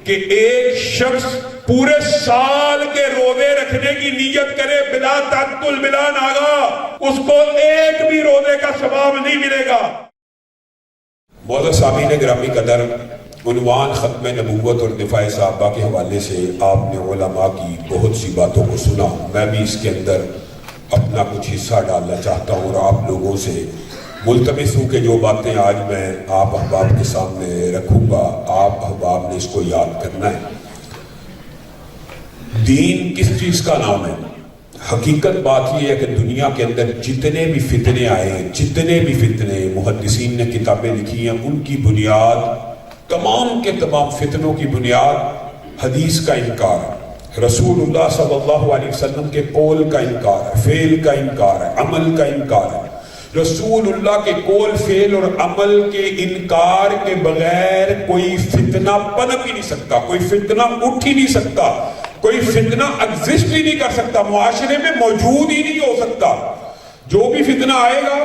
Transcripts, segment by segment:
کہ ایک شخص پورے سال کے روزے رکھنے کی نیت کرے بلا تعطل بلا ناغا، اس کو ایک بھی روزے کا ثواب نہیں ملے گا۔ معزز سامعین گرامی قدر، عنوان ختم نبوت اور دفاع صحابہ کے حوالے سے آپ نے علماء کی بہت سی باتوں کو سنا۔ میں بھی اس کے اندر اپنا کچھ حصہ ڈالنا چاہتا ہوں اور آپ لوگوں سے ملتمس ہوں کہ جو باتیں آج میں آپ احباب کے سامنے رکھوں گا، آپ احباب نے اس کو یاد کرنا ہے۔ دین کس چیز کا نام ہے؟ حقیقت بات یہ ہے کہ دنیا کے اندر جتنے بھی فتنے آئے، جتنے بھی فتنے محدثین نے کتابیں لکھی ہیں، ان کی بنیاد، تمام کے تمام فتنوں کی بنیاد حدیث کا انکار ہے، رسول اللہ صلی اللہ علیہ وسلم کے قول کا انکار ہے، فعل کا انکار ہے، عمل کا انکار ہے۔ رسول اللہ کے قول، فعل اور عمل کے انکار کے بغیر کوئی فتنہ پنپ ہی نہیں سکتا، کوئی فتنہ اٹھ ہی نہیں سکتا، کوئی فتنہ ایگزسٹ ہی نہیں کر سکتا، معاشرے میں موجود ہی نہیں ہو سکتا۔ جو بھی فتنہ آئے گا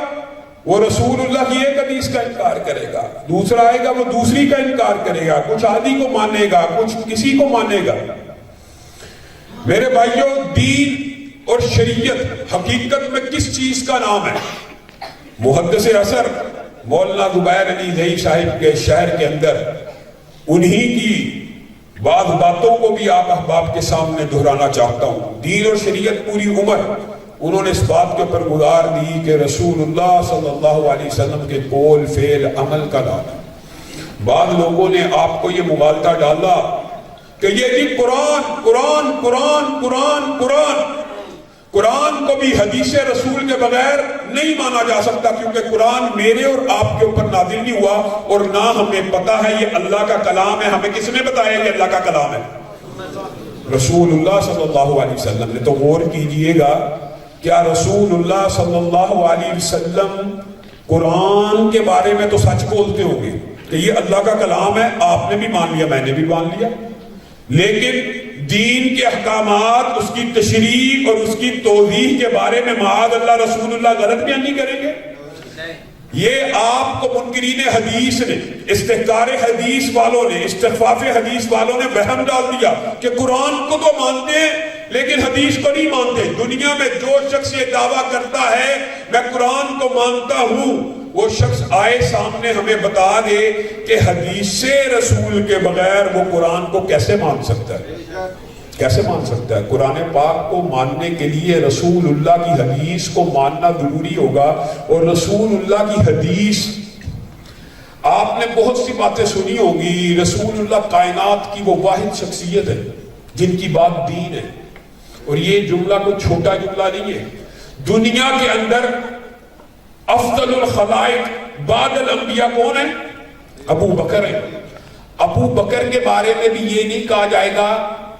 وہ رسول اللہ کی ایک حدیث کا انکار کرے گا، دوسرا آئے گا وہ دوسری کا انکار کرے گا، کچھ آدھی کو مانے گا، کچھ کسی کو مانے گا۔ میرے بھائیوں، دین اور شریعت حقیقت میں کس چیز کا نام ہے؟ محدث اثر مولانا زبیر علی زئی صاحب کے شہر کے اندر انہی کی بعض باتوں کو بھی آپ احباب کے سامنے دہرانا چاہتا ہوں۔ دین اور شریعت پوری عمر انہوں نے اس بات کے اوپر گزار دی کہ رسول اللہ صلی اللہ علیہ وسلم کے قول، فعل، عمل کا نام ہے۔ بعض لوگوں نے آپ کو یہ مغالطہ ڈالا کہ یہ جی قرآن قرآن قرآن قرآن قرآن قرآن کو بھی حدیث رسول کے بغیر نہیں مانا جا سکتا، کیونکہ قرآن میرے اور آپ کے اوپر نازل نہیں ہوا اور نہ ہمیں پتہ ہے یہ اللہ کا کلام ہے۔ ہمیں کس نے بتایا کہ اللہ کا کلام ہے؟ رسول اللہ صلی اللہ علیہ وسلم نے۔ تو غور کیجئے گا، کیا رسول اللہ صلی اللہ علیہ وسلم قرآن کے بارے میں تو سچ بولتے ہوں گے کہ یہ اللہ کا کلام ہے، آپ نے بھی مان لیا، میں نے بھی مان لیا، لیکن دین کے احکامات، اس کی تشریح اور اس کی توضیح کے بارے میں معاذ اللہ رسول اللہ غلط بیان نہیں کریں گے؟ یہ آپ کو منکرین حدیث نے، استحکار حدیث والوں نے، استخفاف حدیث والوں نے وہم ڈال دیا کہ قرآن کو تو مانتے ہیں لیکن حدیث کو نہیں مانتے۔ دنیا میں جو شخص یہ دعویٰ کرتا ہے میں قرآن کو مانتا ہوں، وہ شخص آئے سامنے ہمیں بتا دے کہ حدیث رسول کے بغیر وہ قرآن کو کیسے مان سکتا ہے؟ کیسے مان سکتا ہے؟ قرآن پاک کو ماننے کے لیے رسول اللہ کی حدیث کو ماننا ضروری ہوگا، اور رسول اللہ کی حدیث، آپ نے بہت سی باتیں سنی ہوگی، رسول اللہ کائنات کی وہ واحد شخصیت ہے جن کی بات دین ہے، اور یہ جملہ کوئی چھوٹا جملہ نہیں ہے۔ دنیا کے اندر افضل الخلائق بعد الانبیاء کون ہے؟ ابو بکر ہے۔ ابو بکر کے بارے میں بھی یہ نہیں کہا جائے گا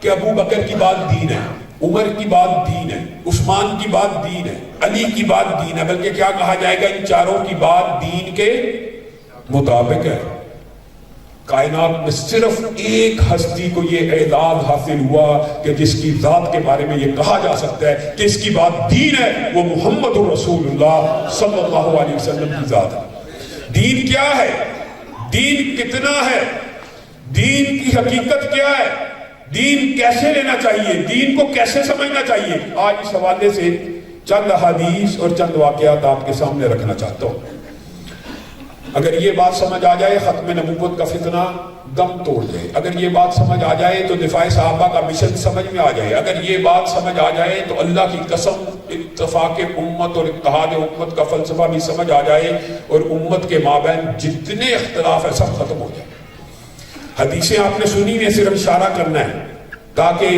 کہ ابو بکر کی بات دین ہے، عمر کی بات دین ہے، عثمان کی بات دین ہے، علی کی بات دین ہے، بلکہ کیا کہا جائے گا؟ ان چاروں کی بات دین کے مطابق ہے۔ کائنات میں صرف ایک ہستی کو یہ اعزاز حاصل ہوا کہ جس کی ذات کے بارے میں یہ کہا جا سکتا ہے کہ اس کی بات دین ہے، وہ محمد رسول اللہ صلی اللہ علیہ وسلم کی ذات ہے۔ دین کیا ہے؟ دین کتنا ہے؟ دین کی حقیقت کیا ہے؟ دین کیسے لینا چاہیے؟ دین کو کیسے سمجھنا چاہیے؟ آج اس حوالے سے چند حدیث اور چند واقعات آپ کے سامنے رکھنا چاہتا ہوں۔ اگر یہ بات سمجھ آ جائے ختم نبوت کا فتنہ دم توڑ جائے، اگر یہ بات سمجھ آ جائے تو دفاع صحابہ کا مشن سمجھ میں آ جائے، اگر یہ بات سمجھ آ جائے تو اللہ کی قسم اتفاق امت اور اتحاد امت کا فلسفہ بھی سمجھ آ جائے، اور امت کے مابین جتنے اختلاف ہے سب ختم ہو جائے۔ حدیثیں آپ نے سنی ہیں، صرف اشارہ کرنا ہے تاکہ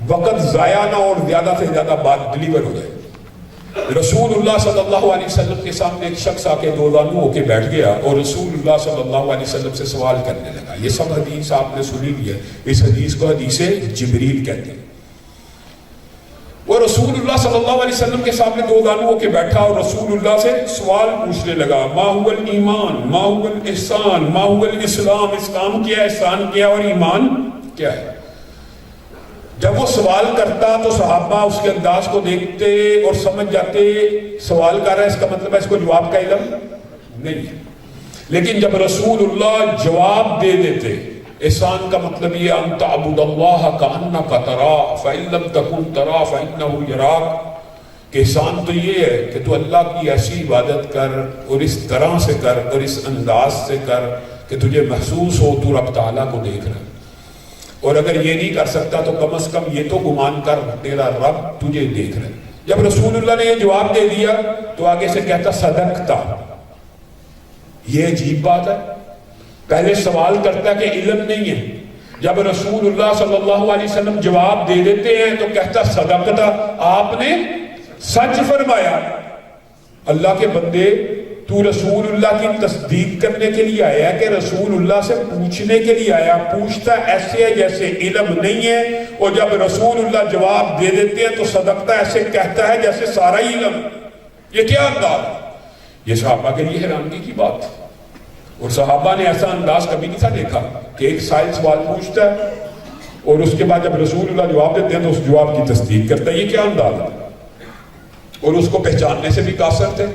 وقت ضائع نہ اور زیادہ سے زیادہ بات ڈلیور ہو جائے۔ رسول اللہ صلی اللہ علیہ وسلم کے سامنے ایک شخص آ کے دو زانو ہو کے بیٹھ گیا اور رسول اللہ صلی اللہ علیہ وسلم سے سوال کرنے لگا۔ یہ سب حدیث آپ نے سنی لی ہے، اس حدیث کو حدیث جبریل کہتے ہیں۔ وہ رسول اللہ صلی اللہ علیہ وسلم کے سامنے دو زانو ہو کے بیٹھا اور رسول اللہ سے سوال پوچھنے لگا، ما هو الایمان، ما هو الاحسان، ما هو الاسلام، اسلام کیا ہے، احسان کیا ہے اور ایمان کیا ہے؟ جب وہ سوال کرتا تو صحابہ اس کے انداز کو دیکھتے اور سمجھ جاتے سوال کر رہا ہے، اس کا مطلب ہے اس کو جواب کا علم نہیں ہے۔ لیکن جب رسول اللہ جواب دے دیتے احسان کا مطلب یہ ان تعبد اللہ کأنک تراہ فإن لم تکن تراہ فإنہ یراک، کہ احسان تو یہ ہے کہ تو اللہ کی ایسی عبادت کر اور اس طرح سے کر اور اس انداز سے کر کہ تجھے محسوس ہو تو رب تعالیٰ کو دیکھ رہا ہے، اور اگر یہ نہیں کر سکتا تو کم از کم یہ تو گمان کر تیرا رب تجھے دیکھ رہا ہے۔ جب رسول اللہ نے یہ جواب دے دیا تو آگے سے کہتا صدقتا۔ یہ عجیب بات ہے، پہلے سوال کرتا کہ علم نہیں ہے، جب رسول اللہ صلی اللہ علیہ وسلم جواب دے دیتے ہیں تو کہتا صدقتا، آپ نے سچ فرمایا۔ اللہ کے بندے، تو رسول اللہ کی تصدیق کرنے کے لیے آیا کہ رسول اللہ سے پوچھنے کے لیے آیا؟ پوچھتا ایسے ہے جیسے علم نہیں ہے، اور جب رسول اللہ جواب دے دیتے ہیں تو صدقتا ایسے کہتا ہے جیسے سارا ہی علم۔ یہ کیا انداز؟ یہ صحابہ کے لیے حیرانگی کی بات، اور صحابہ نے ایسا انداز کبھی نہیں تھا دیکھا کہ ایک سائل سوال پوچھتا ہے اور اس کے بعد جب رسول اللہ جواب دیتے ہیں تو اس جواب کی تصدیق کرتا ہے۔ یہ کیا انداز ہے؟ اور اس کو پہچاننے سے بھی قاصر تھے،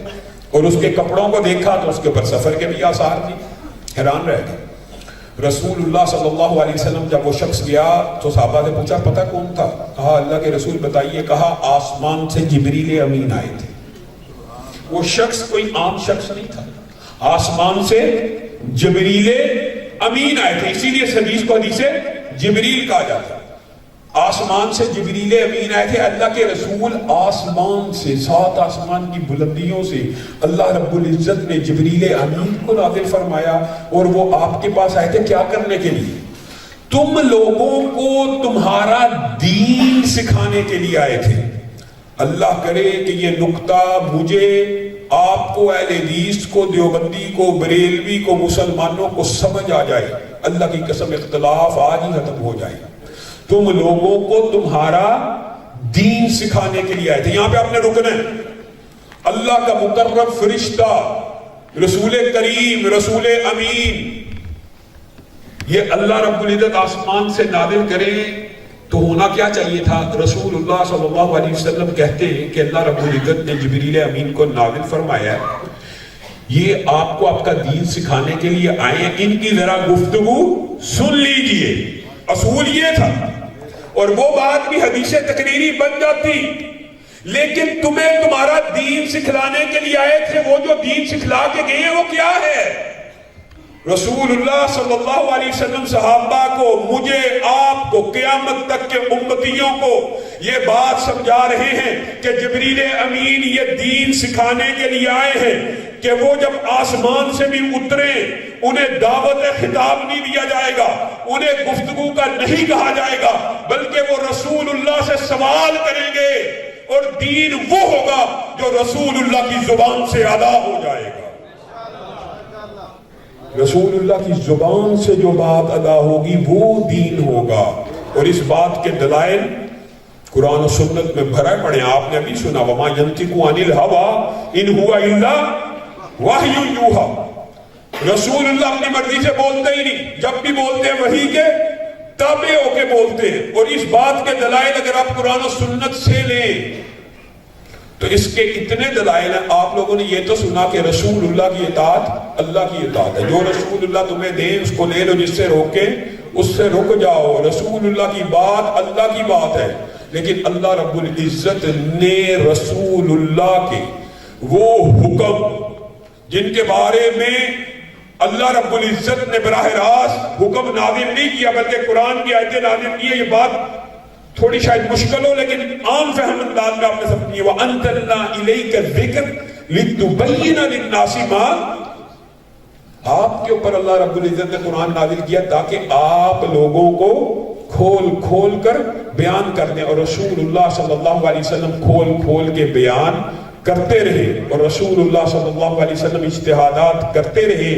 اور اس کے کپڑوں کو دیکھا تو اس کے اوپر سفر کے بھی آثار تھی، حیران رہ گئے۔ رسول اللہ صلی اللہ علیہ وسلم جب وہ شخص گیا تو صحابہ نے پوچھا پتہ کون تھا؟ کہا اللہ کے رسول بتائیے۔ کہا آسمان سے جبریل امین آئے تھے۔ وہ شخص کوئی عام شخص نہیں تھا، آسمان سے جبریل امین آئے تھے، اسی لیے اس حدیث کو حدیث جبریل کہا جاتا ہے۔ آسمان سے جبریل امین آئے تھے، اللہ کے رسول آسمان سے، سات آسمان کی بلندیوں سے اللہ رب العزت نے جبریل امین کو نازل فرمایا، اور وہ آپ کے پاس آئے تھے کیا کرنے کے لیے؟ تم لوگوں کو تمہارا دین سکھانے کے لیے آئے تھے۔ اللہ کرے کہ یہ نقطہ مجھے، آپ کو، اہل حدیث کو، دیوبندی کو، بریلوی کو، مسلمانوں کو سمجھ آ جائے۔ اللہ کی قسم اختلاف آج ہی ختم ہو جائے۔ تم لوگوں کو تمہارا دین سکھانے کے لیے آئے تھے۔ یہاں پہ آپ نے رکنا ہے، اللہ کا مقرب فرشتہ، رسول کریم، رسول امین، یہ اللہ رب العزت آسمان سے نازل کرے تو ہونا کیا چاہیے تھا؟ رسول اللہ صلی اللہ علیہ وسلم کہتے ہیں کہ اللہ رب العزت نے جبریل امین کو نازل فرمایا ہے، یہ آپ کو آپ کا دین سکھانے کے لیے آئے ہیں، ان کی ذرا گفتگو سن لیجئے۔ اصول یہ تھا، اور وہ بات بھی حدیث تقریری بن جاتی، لیکن تمہیں تمہارا دین سکھلانے کے لیے آئے تھے، وہ جو دین سکھلا کے گئے ہیں وہ کیا ہے؟ رسول اللہ صلی اللہ علیہ وسلم صحابہ کو، مجھے، آپ کو، قیامت تک کے امتیوں کو یہ بات سمجھا رہے ہیں کہ جبریل امین یہ دین سکھانے کے لیے آئے ہیں کہ وہ جب آسمان سے بھی اترے انہیں دعوت خطاب نہیں دیا جائے گا، انہیں گفتگو کا نہیں کہا جائے گا، بلکہ وہ رسول اللہ سے سوال کریں گے، اور دین وہ ہوگا جو رسول اللہ کی زبان سے ادا ہو جائے گا۔ رسول اللہ کی زبان سے جو بات ادا ہوگی وہ دین ہوگا، اور اس بات کے دلائل قرآن و سنت میں بھرے پڑے۔ آپ نے ابھی سنا وَمَا يَنْتِقُ عَنِ الْهَوَىٰ إِنْ هُوَ إِلَّا وَحْيٌ يُوحَىٰ۔ رسول اللہ اپنی مرضی سے بولتے ہی نہیں، جب بھی بولتے ہیں وحی کے تابع ہو کے بولتے ہیں، اور اس بات کے دلائل اگر آپ قرآن و سنت سے لیں تو اس کے اتنے دلائل ہیں۔ آپ لوگوں نے یہ تو سنا کہ رسول اللہ کی اطاعت اللہ کی اطاعت ہے، جو رسول اللہ تمہیں دیں اس کو لے لو، جس سے روکیں اس سے رک جاؤ۔ رسول اللہ کی بات اللہ کی بات ہے، لیکن اللہ رب العزت نے رسول اللہ کے وہ حکم جن کے بارے میں اللہ رب العزت نے براہ راست حکم نازل نہیں کیا بلکہ قرآن کی آیتیں نازل کی ہے، یہ بات تھوڑی شاید مشکل ہو لیکن عام فہم انداز میں آپ نے سمجھی ہے۔ وَأَنزَلْنَا إِلَيْكَ الذِّكْرَ لِتُبَيِّنَ لِلنَّاسِ مَا، آپ کے اوپر اللہ رب العزت نے قرآن نازل کیا تاکہ آپ لوگوں کو کھول کھول کر بیان کر دیں، اور رسول اللہ صلی اللہ علیہ وسلم کھول کھول کے بیان کرتے رہے، اور رسول اللہ صلی اللہ علیہ وسلم اجتہادات کرتے رہے۔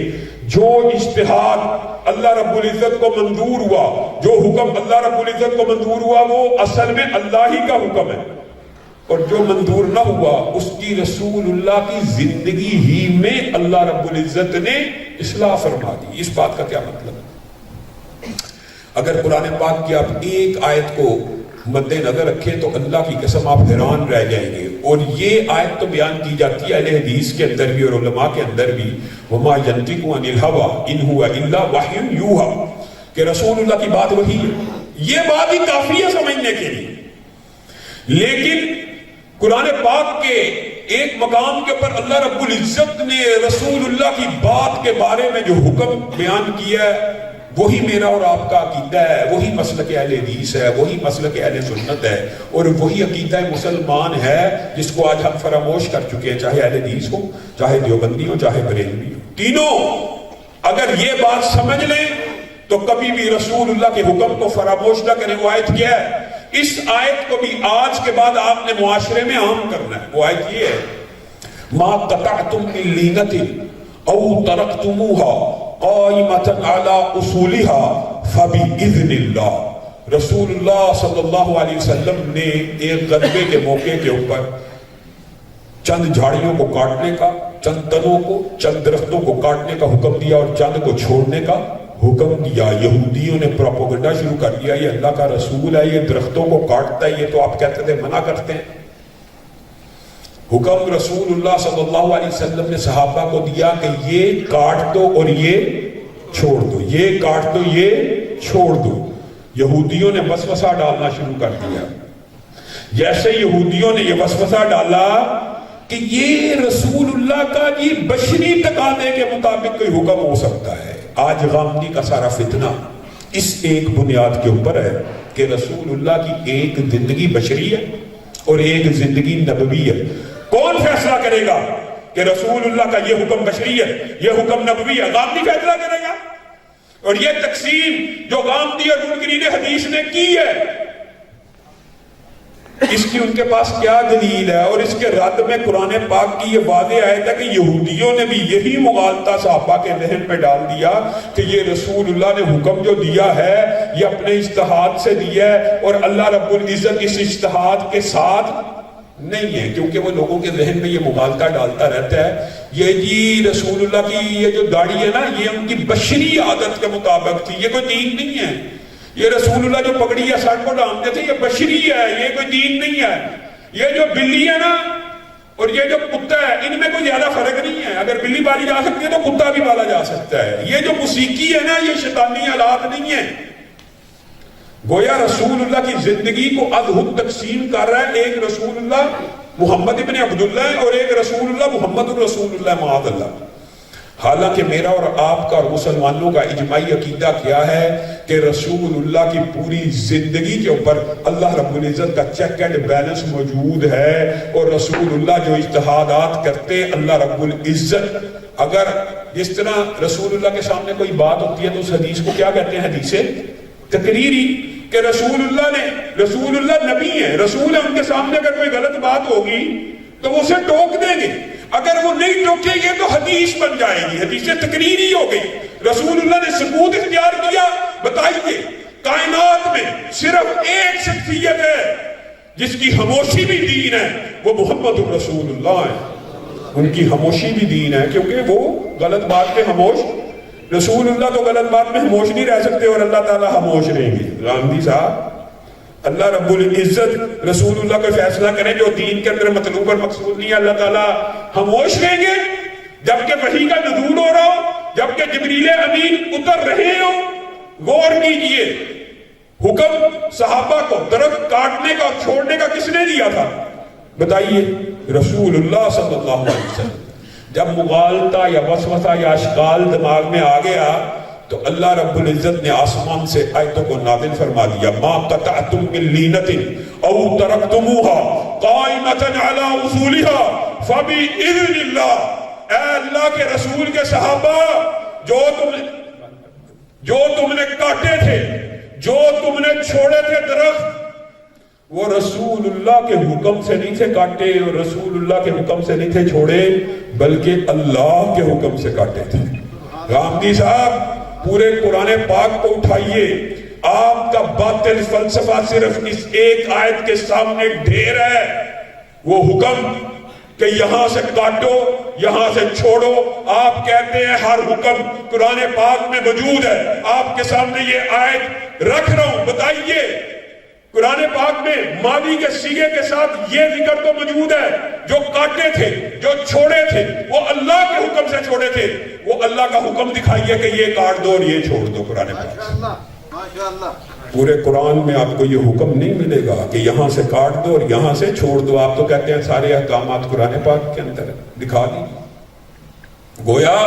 جو اجتہاد اللہ رب العزت کو منظور ہوا، جو حکم اللہ رب العزت کو منظور ہوا وہ اصل میں اللہ ہی کا حکم ہے، اور جو منظور نہ ہوا اس کی رسول اللہ کی زندگی ہی میں اللہ رب العزت نے اصلاح فرما دی۔ اس بات کا کیا مطلب ہے؟ اگر قرآن پاک کی آپ ایک آیت کو مد نظر رکھیں تو اللہ کی قسم آپ حیران رہ جائیں گے، اور یہ آیت تو بیان کی جاتی ہے اہل حدیث کے اندر بھی اور علماء کے اندر بھی، وَمَا يَنْتِقُ عَنِ الْهَوَىٰ إِنْ هُوَ إِلَّا وَحْيٌ يُوحَىٰ، کہ رسول اللہ کی بات وہی ہے، یہ بات ہی کافی ہے سمجھنے کے لیے. لیکن قرآن پاک کے ایک مقام کے اوپر اللہ رب العزت نے رسول اللہ کی بات کے بارے میں جو حکم بیان کیا ہے وہی میرا اور آپ کا عقیدہ ہے، وہی مسلک اہل حدیث ہے، وہی مسلک اہل سنت ہے، اور وہی عقیدہ مسلمان ہے جس کو آج ہم فراموش کر چکے ہیں، چاہے اہل حدیث ہو، چاہے دیوبندی ہو، چاہے بریلوی ہو. تینوں اگر یہ بات سمجھ لیں تو کبھی بھی رسول اللہ کے حکم کو فراموش نہ کریں. وہ آیت کیا ہے؟ اس آیت کو بھی آج کے بعد آپ نے معاشرے میں عام کرنا ہے. وہ آیت یہ ہے ما قطعتم من لینۃ او ترکتموها قائمۃ علی اصولها فباذن اللہ. رسول اللہ صلی اللہ علیہ وسلم نے ایک غلبے کے موقع کے اوپر چند جھاڑیوں کو کاٹنے کا، چند تنوں کو، چند درختوں کو کاٹنے کا حکم دیا اور چند کو چھوڑنے کا حکم دیا. یہودیوں نے پروپیگنڈا شروع کر دیا یہ اللہ کا رسول ہے، یہ درختوں کو کاٹتا ہے، یہ تو آپ کہتے تھے منع کرتے ہیں. حکم رسول اللہ صلی اللہ علیہ وسلم نے صحابہ کو دیا کہ یہ کاٹ دو اور یہ چھوڑ دو، یہ کاٹ دو یہ چھوڑ دو. یہودیوں نے وسوسہ ڈالنا شروع کر دیا. جیسے یہودیوں نے یہ وسوسہ ڈالا کہ یہ رسول اللہ کا یہ بشری تقاضے کے مطابق کوئی حکم ہو سکتا ہے. آج غامدی کا سارا فتنہ اس ایک بنیاد کے اوپر ہے کہ رسول اللہ کی ایک زندگی بشری ہے اور ایک زندگی نبوی ہے. کون فیصلہ کرے گا کہ رسول اللہ کا یہ حکم بشری ہے، یہ حکم نبوی ہے؟ غامدی فیصلہ کرے گا. اور یہ تقسیم جو غامدی اور منکرین حدیث نے کی ہے، اس کی ان کے پاس کیا دلیل ہے؟ اور اس کے رد میں قرآن پاک کی یہ واضح آیت ہے کہ یہودیوں نے بھی یہی مغالطہ صحابہ کے ذہن پہ ڈال دیا کہ یہ رسول اللہ نے حکم جو دیا ہے یہ اپنے اجتہاد سے دیا ہے اور اللہ رب العزت اس اجتہاد کے ساتھ نہیں ہے. کیونکہ وہ لوگوں کے ذہن میں یہ مغالطہ ڈالتا رہتا ہے یہ جی رسول اللہ کی یہ جو داڑھی ہے نا یہ ان کی بشری عادت کے مطابق تھی، یہ کوئی دین نہیں ہے. یہ رسول اللہ جو پگڑی یا سر کو ڈالتے تھے یہ بشری ہے، یہ کوئی دین نہیں ہے. یہ جو بلی ہے نا اور یہ جو کتا ہے ان میں کوئی زیادہ فرق نہیں ہے. اگر بلی پالی جا سکتی ہے تو کتا بھی پالا جا سکتا ہے. یہ جو موسیقی ہے نا یہ شیطانی آلات نہیں ہے. گویا رسول اللہ کی زندگی کو ادھر تقسیم کر رہا ہے. ایک رسول اللہ محمد ابن عبداللہ اور ایک رسول اللہ محمد الرسول اللہ معاذ اللہ. حالانکہ میرا اور آپ کا اور مسلمانوں کا اجماعی عقیدہ کیا ہے کہ رسول اللہ کی پوری زندگی کے اوپر اللہ رب العزت کا چیک اینڈ بیلنس موجود ہے. اور رسول اللہ جو اجتہادات کرتے اللہ رب العزت اگر جس طرح رسول اللہ کے سامنے کوئی بات ہوتی ہے تو اس حدیث کو کیا کہتے ہیں؟ حدیث تقریری. کہ رسول اللہ نبی ہے، رسول ہے، ان کے سامنے اگر کوئی غلط بات ہوگی تو وہ اسے ٹوک دیں گے. اگر وہ نہیں ٹوکے گے تو حدیث بن جائے گی، حدیث تقریری ہو گئی. رسول اللہ نے سکوت اختیار کیا. بتائیے کائنات میں صرف ایک شخصیت ہے جس کی خاموشی بھی دین ہے، وہ محمد رسول اللہ ہے. ان کی خاموشی بھی دین ہے کیونکہ وہ غلط بات پہ خاموش. رسول اللہ تو غلط بات میں خاموش نہیں رہ سکتے اور اللہ تعالیٰ خاموش رہیں گے. غامدی صاحب اللہ رب العزت رسول اللہ کو فیصلہ کریں جو دین کے اندر مطلوب اور مقصود نہیں ہے، اللہ تعالیٰ خاموش رہیں گے جبکہ وحی کا نزول ہو رہا ہو، جبکہ جبریل امین اتر رہے ہو. غور کیجئے حکم صحابہ کو درخت کاٹنے کا اور چھوڑنے کا کس نے دیا تھا؟ بتائیے رسول اللہ صلی اللہ علیہ وسلم. جب مغالطہ یا وسوسہ یا اشکال دماغ میں آ گیا تو اللہ رب العزت نے آسمان سے آیتوں کو نازل فرما دیا. ما قطعتم من لینۃ او ترکتموها قائمۃ علی اصولها فباذن اللہ. اے اللہ کے رسول کے صحابہ جو تم نے کاٹے تھے، جو تم نے چھوڑے تھے درخت، وہ رسول اللہ کے حکم سے نہیں تھے کاٹے اور رسول اللہ کے حکم سے نہیں تھے چھوڑے بلکہ اللہ کے حکم سے کاٹے تھے. غامدی صاحب پورے قرآن پاک کو اٹھائیے، آپ کا باطل فلسفہ صرف اس ایک آیت کے سامنے ڈھیر ہے. وہ حکم کہ یہاں سے کاٹو یہاں سے چھوڑو، آپ کہتے ہیں ہر حکم قرآن پاک میں موجود ہے. آپ کے سامنے یہ آیت رکھ رہا ہوں. بتائیے قرآن پاک میں ماضی کے صیغے کے ساتھ یہ ذکر تو موجود ہے، جو کاٹے تھے، جو چھوڑے تھے، وہ اللہ کے حکم سے چھوڑے تھے، وہ اللہ کا حکم دکھائیے کہ یہ کاٹ دو اور یہ چھوڑ دو۔ قرآن پاک پورے قرآن میں آپ کو یہ حکم نہیں ملے گا کہ یہاں سے کاٹ دو اور یہاں سے چھوڑ دو۔ آپ تو کہتے ہیں سارے احکامات قرآن پاک کے اندر دکھا دیجیے۔ گویا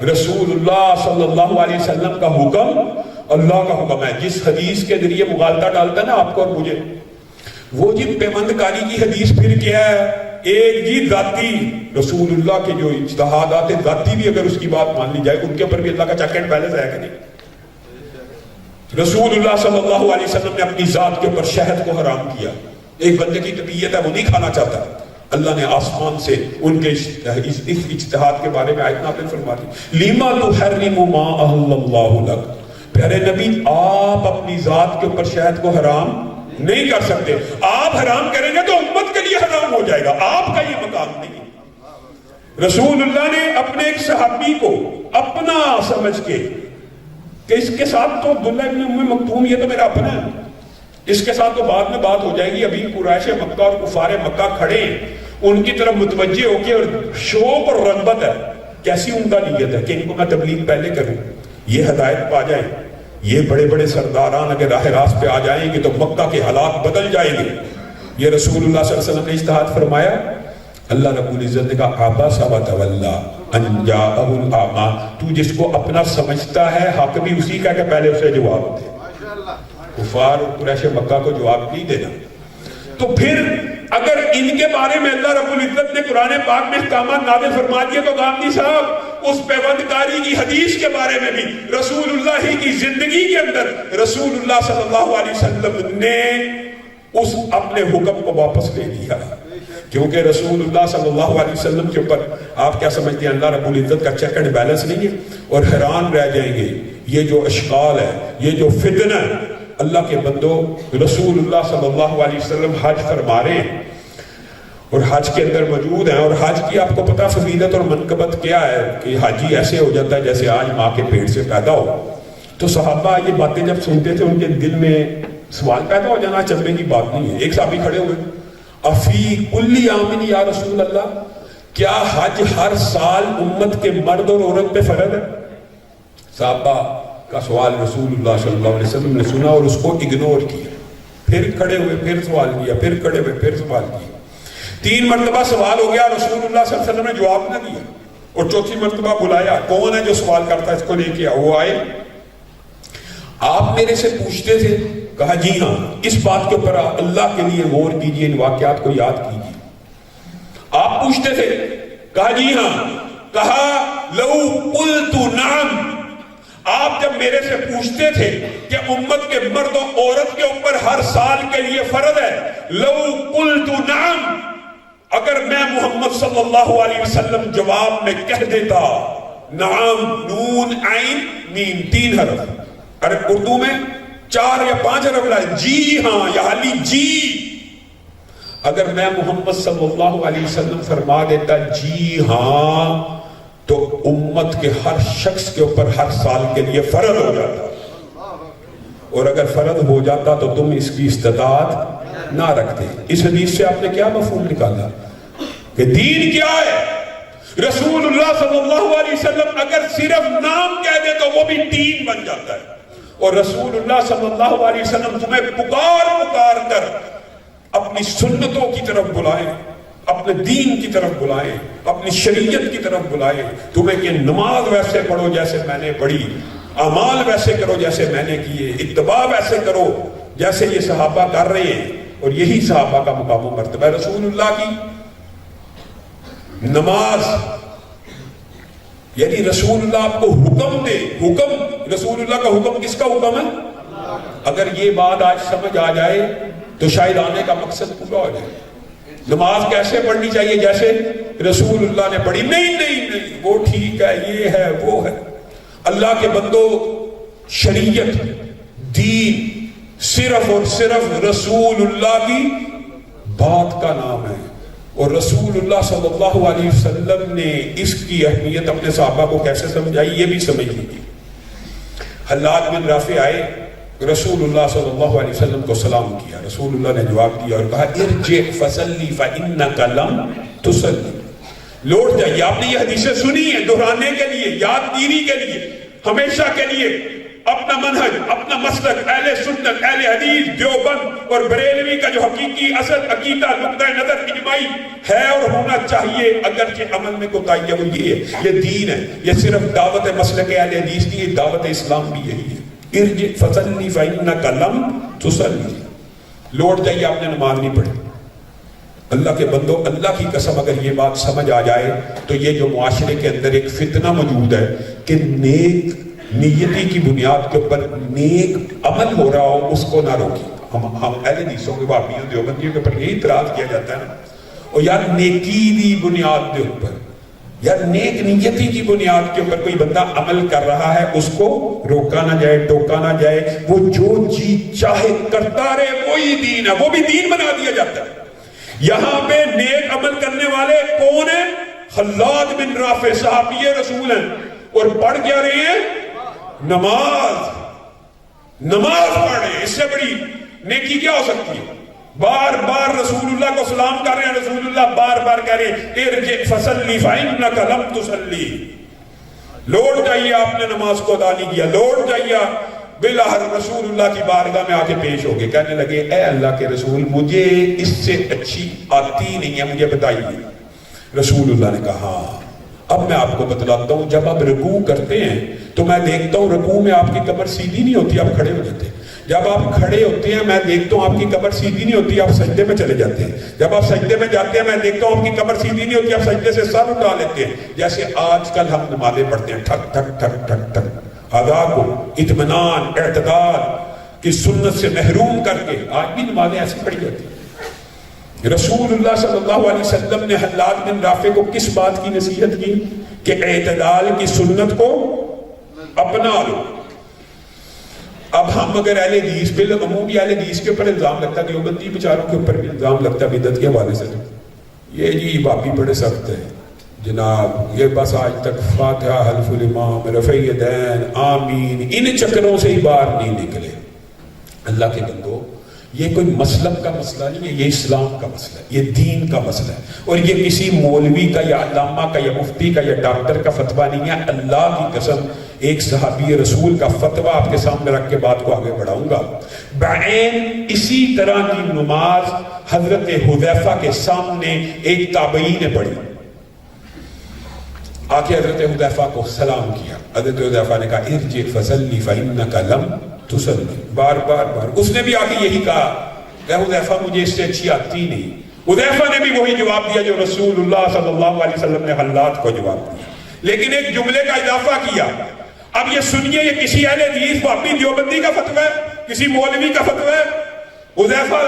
رسول اللہ صلی اللہ علیہ وسلم کا حکم اللہ کا حکم ہے۔ جس حدیث کے ذریعے مغالطہ ڈالتا ہے نا آپ کو اور مجھے، وہ جی پیوند کاری کی حدیث پھر کیا ہے؟ ایک جی ذاتی رسول اللہ کے جو اجتہادات ذاتی بھی اگر اس کی بات مان لی جائے، ان کے اوپر بھی اللہ کا چیک اینڈ بیلنس ہے کہ نہیں؟ رسول اللہ صلی اللہ علیہ وسلم نے اپنی ذات کے اوپر شہد کو حرام کیا۔ ایک بندے کی طبیعت ہے وہ نہیں کھانا چاہتا، اللہ نے آسمان سے ان کے اس اجتہاد کے بارے میں آیت نازل فرما دی، لیما تحرم ما احل اللہ لک۔ پیارے نبی، آپ اپنی ذات کے اوپر شہد کو حرام نہیں کر سکتے۔ آپ حرام کریں گے تو امت کے لیے حرام ہو جائے گا، آپ کا یہ مقام نہیں۔ رسول اللہ نے اپنے ایک صحابی کو اپنا سمجھ کے کہ اس کے ساتھ تو عبداللہ ابن ام مکتوم یہ تو میرا اپنا ہے، اس کے ساتھ تو بعد میں بات ہو جائے گی، ابھی قریش مکہ اور کفار مکہ کھڑے ہیں، ان کی طرف متوجہ ہو کے اور شوق اور رغبت ہے، کیسی عمدہ نیت ہے کہ ان کو میں تبلیغ پہلے کروں، یہ ہدایت پا جائیں، یہ بڑے بڑے سرداران اگر راہ راست پہ آ جائیں گے تو مکہ کے حالات بدل جائیں گے۔ یہ رسول اللہ صلی اللہ علیہ وسلم نے اجتہاد فرمایا، اللہ رب العزت نے کہا عبس وتولی ان جاءہ الاعمی، تو جس کو اپنا سمجھتا ہے حق بھی اسی کا کہ پہلے اسے جواب دے۔ کفار اور قریش مکہ کو جواب نہیں دینا۔ تو پھر اگر ان کے بارے میں اللہ رب العزت نے قرآن پاک میں احکامات نازل فرما دیے تو گامدی صاحب اس پیوند کاری کی حدیث کے بارے میں بھی رسول اللہ کی زندگی کے اندر رسول اللہ صلی اللہ علیہ وسلم نے اس اپنے حکم کو واپس لے لیا، کیونکہ رسول اللہ صلی اللہ علیہ وسلم کے اوپر آپ کیا سمجھتے ہیں اللہ رب العزت کا چیک اینڈ بیلنس نہیں ہے؟ اور حیران رہ جائیں گے، یہ جو اشکال ہے، یہ جو فتنہ ہے، اللہ کے بندو رسول اللہ صلی اللہ علیہ وسلم حج فرما رہے ہیں اور حج کے اندر موجود ہیں، اور حج کی آپ کو پتہ فضیلت اور منقبت کیا ہے کہ حاجی ایسے ہو جاتا ہے جیسے آج ماں کے پیٹ سے پیدا ہو۔ تو صحابہ یہ باتیں جب سنتے تھے ان کے دل میں سوال پیدا ہو جانا چلنے کی بات نہیں ہے۔ ایک صحابی کھڑے ہوئے، افی کل عام یا رسول اللہ، کیا حج ہر سال امت کے مرد اور عورت پہ فرض ہے؟ صحابہ کا سوال رسول اللہ صلی اللہ علیہ وسلم نے سنا اور اس کو اگنور کیا، پھر کھڑے ہوئے پھر سوال کیا، پھر کھڑے ہوئے پھر سوال کیا، 3 مرتبہ سوال ہو گیا، رسول اللہ صلی اللہ علیہ وسلم نے جواب نہ دیا، اور 4تھی مرتبہ بلایا، کون ہے جو سوال کرتا ہے اس کو لے کے آؤ؟ وہ آئے، آپ میرے سے پوچھتے تھے، کہا جی ہاں، اس بات کے اوپر اللہ کے لیے غور کیجئے، ان واقعات کو یاد کیجئے۔ آپ پوچھتے تھے، کہا جی ہاں، کہا لو قلت نعم، آپ جب میرے سے پوچھتے تھے کہ امت کے مرد و عورت کے اوپر ہر سال کے لیے فرض ہے، لو قلت نعم، اگر میں محمد صلی اللہ علیہ وسلم جواب میں کہہ دیتا، نعم، نون عین میم 3 حرف، ارے اردو میں 4 یا 5 حرف لائے، جی ہاں یا علی جی، اگر میں محمد صلی اللہ علیہ وسلم فرما دیتا جی ہاں تو امت کے ہر شخص کے اوپر ہر سال کے لیے فرض ہو جاتا، اور اگر فرض ہو جاتا تو تم اس کی استطاعت نہ رکھتے۔ اس حدیث سے آپ نے کیا مفہوم نکالا کہ دین کیا ہے؟ رسول اللہ صلی اللہ علیہ وسلم اگر صرف نام کہہ دے تو وہ بھی دین بن جاتا ہے، اور رسول اللہ صلی اللہ علیہ وسلم تمہیں پکار کر اپنی سنتوں کی طرف بلائیں، اپنے دین کی طرف بلائیں، اپنی شریعت کی طرف بلائیں، تمہیں کہ نماز ویسے پڑھو جیسے میں نے پڑھی، اعمال ویسے کرو جیسے میں نے کیے، اتباع ویسے کرو جیسے یہ صحابہ کر رہے ہیں، اور یہی صحابہ کا مقام و مرتبہ ہے۔ رسول اللہ کی نماز، یعنی رسول اللہ آپ کو حکم دے، حکم رسول اللہ کا حکم کس کا حکم ہے؟ اگر یہ بات آج سمجھ آ جائے تو شاید آنے کا مقصد پورا ہو جائے۔ نماز کیسے پڑھنی چاہیے؟ جیسے رسول اللہ نے پڑھی؟ نہیں وہ ٹھیک ہے، یہ ہے وہ ہے۔ اللہ کے بندو، شریعت، دین صرف اور صرف رسول اللہ کی بات کا نام ہے، اور رسول اللہ صلی اللہ علیہ وسلم نے اس کی اہمیت اپنے صحابہ کو کیسے سمجھائی یہ بھی سمجھ لیجیے۔ حلاد بن رافع آئے رسول اللہ صلی اللہ علیہ وسلم کو سلام کیا. رسول اللہ نے جواب دیا اور کہا ارجع فصلی فإنک لم تصلی. لوٹ جائیے. آپ نے یہ حدیثیں سنی ہیں دہرانے کے لیے، یادگیری کے لیے، ہمیشہ کے لیے. اپنا منہج، اپنا مسلک، اہل سنت، اہل حدیث، دیوبند اور بریلوی کا جو حقیقی اصل عقیدہ نقطہ نظر اجماعی ہے اور ہونا چاہیے، اگرچہ عمل میں کوتاہی ہے وہ یہ ہے. یہ دین ہے، یہ صرف دعوت مسلک اہل حدیث نہیں، یہ دعوت اسلام بھی یہی ہے. ارجع فصلی فإنک لم تصلی. لوٹ جائیے، آپ نے نماز نہیں پڑھی. اللہ کے بندو، اللہ کی قسم اگر یہ بات سمجھ آ جائے تو یہ جو معاشرے کے اندر ایک فتنہ موجود ہے کہ نیک نیتی کی بنیاد کے اوپر نیک عمل ہو رہا ہو، اس کو نہ روکیں. ہم اہل حدیثوں کے وہابیوں دیوبندیوں کے اوپر یہی اعتراض کیا جاتا ہے نا، اور یار نیکی دی بنیاد کے اوپر، یار نیک نیتی کی بنیاد کے اوپر کوئی بندہ عمل کر رہا ہے، اس کو روکا نہ جائے، ٹوکا نہ جائے. وہ جو جی چاہے کرتا رہے، وہی دین ہے. وہ بھی دین بنا دیا جاتا ہے. یہاں پہ نیک عمل کرنے والے کون ہیں؟ خلاد بن رافع صحابی رسول ہیں، اور پڑھ کیا رہے ہیں؟ نماز. نماز پڑھ رہے ہیں. اس سے بڑی نیکی کیا ہو سکتی ہے؟ بار بار رسول اللہ کو سلام کر رہے ہیں. رسول اللہ بار بار کہہ رہے ہیں ارجع فصلی فإنک لم تصلی. لوٹ جائیے، آپ نے نماز کو ادا نہیں کیا. لوٹ جائیے. بالآخر رسول اللہ کی بارگاہ میں آ کے پیش ہو گئے، کہنے لگے اے اللہ کے رسول، مجھے اس سے اچھی آتی نہیں ہے، مجھے بتائیے. رسول اللہ نے کہا اب میں آپ کو بتلاتا ہوں. جب آپ رکوع کرتے ہیں تو میں دیکھتا ہوں رکوع میں آپ کی کمر سیدھی نہیں ہوتی، آپ کھڑے ہو جاتے ہیں. جب آپ کھڑے ہوتے ہیں میں دیکھتا ہوں آپ کی کمر سیدھی نہیں ہوتی، آپ سجدے میں چلے جاتے ہیں. جب آپ سجدے میں جاتے ہیں میں دیکھتا ہوں آپ کی کمر سیدھی نہیں ہوتی، آپ سجدے سے سر اٹھا لیتے ہیں. جیسے آج کل ہم نمازیں پڑھتے ہیں ٹھک ٹھک ٹھک ٹھک ٹھک، ادا کو اطمینان اعتدال کی سنت سے محروم کر کے آج بھی نمازیں ایسی پڑھی جاتی ہیں. رسول اللہ صلی اللہ علیہ وسلم نے خلاد بن رافع کو کس بات کی نصیحت کی؟ کہ اعتدال کی سنت کو اپنا لو. اب ہم اگر اہل حدیث بالعموم اہل حدیث کے اوپر الزام لگتا ہے، دیوبندی بیچاروں کے اوپر بھی الزام لگتا ہے بدعت کے حوالے سے، یہ جی باپی بڑے سخت ہیں جناب، یہ بس آج تک فاتحہ، حلف الامام، رفع یدین، آمین، ان چکروں سے ہی باہر نہیں نکلے. اللہ کے بندو، یہ کوئی مسلک کا مسئلہ نہیں ہے، یہ اسلام کا مسئلہ ہے، یہ دین کا مسئلہ ہے. اور یہ کسی مولوی کا یا علامہ کا یا مفتی کا یا ڈاکٹر کا فتویٰ نہیں ہے. اللہ کی قسم ایک صحابی رسول کا فتویٰ آپ کے سامنے رکھ کے بات کو آگے بڑھاؤں گا. بعین اسی طرح کی نماز حضرت حذیفہ کے سامنے ایک تابعی نے پڑھی. آکے حضرت حذیفہ کو سلام کیا. حضرت حذیفہ نے کہا ارجع فصلی فإنک لم تصلی. بار بار بار اس نے بھی آکے یہی کہا کہ حذیفہ مجھے اس سے اچھی آتی نہیں. حذیفہ نے بھی وہی جواب دیا جو رسول اللہ صلی اللہ علیہ وسلم نے خلاد کو جواب دیا، لیکن ایک جملے کا اضافہ کیا. اب یہ سنیے، یہ کسی اہل حدیث واپی دیوبندی کا فتویٰ ہے، کسی مولوی کا فتویٰ ہے. حذیفہ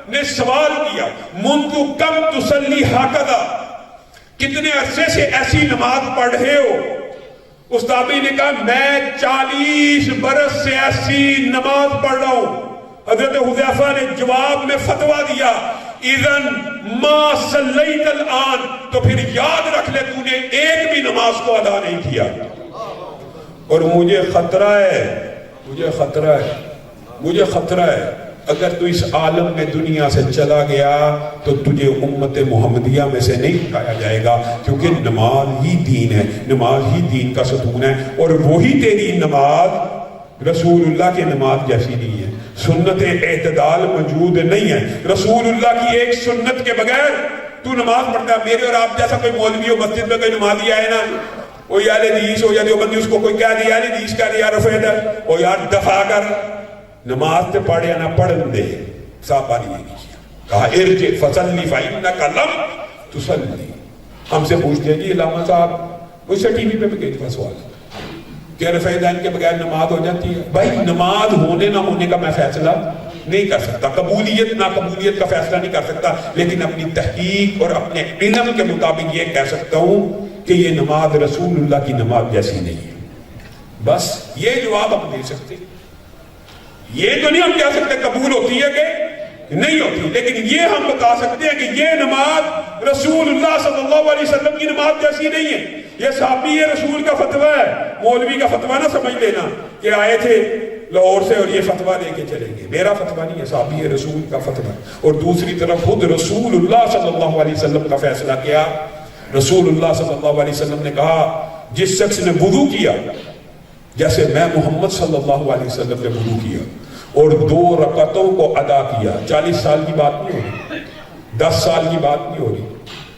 نے سوال کیا منذ کم تصلی ہکذا، کتنے عرصے سے ایسی نماز پڑھ رہے ہو؟ اس تابعی نے کہا میں 40 برس سے ایسی نماز پڑھ رہا ہوں. حضرت حذیفہ نے جواب میں فتویٰ دیا اذن ما صلیت الان، تو پھر یاد رکھ لے تو نے ایک بھی نماز کو ادا نہیں کیا. اور مجھے خطرہ ہے، مجھے خطرہ ہے، مجھے خطرہ ہے اگر تو اس عالم میں دنیا سے چلا گیا تو تجھے امت محمدیہ میں سے نہیں اٹھایا جائے گا، کیونکہ نماز ہی دین ہے، نماز ہی دین کا ستون ہے. اور وہی تیری نماز رسول اللہ کی نماز جیسی نہیں ہے. سنت اعتدال موجود نہیں ہے. رسول اللہ کی ایک سنت کے بغیر تو نماز پڑھتا ہے. میرے اور آپ جیسا کوئی مولوی ہو مسجد میں کوئی نمازی آئے نا، وہ یا حدیث ہو یا دیوبندی، اس کو کوئی کہہ دیا یا حدیث کہہ دیا رفع یدین، وہ یار دفع کر نماز تے پڑھے یا نہ پڑھن دے. صاحبہ نے یہ کیا، کہا ارجع فصلی فإنک لم تصلی. ہم سے پوچھتے ہیں جی علامہ صاحب، مجھ سے ٹی وی پہ بھی گئی تھا سوال کہ رفع یدین کے بغیر نماز ہو جاتی ہے. بھائی نماز ہونے نہ ہونے کا میں فیصلہ نہیں کر سکتا، قبولیت نہ قبولیت کا فیصلہ نہیں کر سکتا، لیکن اپنی تحقیق اور اپنے علم کے مطابق یہ کہہ سکتا ہوں کہ یہ نماز رسول اللہ کی نماز جیسی نہیں ہے. بس یہ جواب ہم دے سکتے. یہ تو نہیں ہم کہہ سکتے قبول ہوتی ہے کہ نہیں ہوتی، لیکن یہ ہم بتا سکتے ہیں کہ یہ نماز رسول اللہ صلی اللہ علیہ وسلم کی نماز جیسی نہیں ہے. یہ صحابی رسول کا فتویٰ ہے، مولوی کا فتویٰ نہ سمجھ لینا کہ آئے تھے لاہور سے اور یہ فتویٰ لے کے چلیں گے. میرا فتویٰ نہیں ہے، صحابی رسول کا فتویٰ. اور دوسری طرف خود رسول اللہ صلی اللہ علیہ وسلم کا فیصلہ کیا. رسول اللہ صلی اللہ علیہ وسلم نے کہا جس شخص نے وضو کیا جیسے میں محمد صلی اللہ علیہ وسلم نے وضو کیا اور 2 رکعتوں کو ادا کیا، 40 سال کی بات نہیں ہو رہی، 10 سال کی بات نہیں ہو رہی،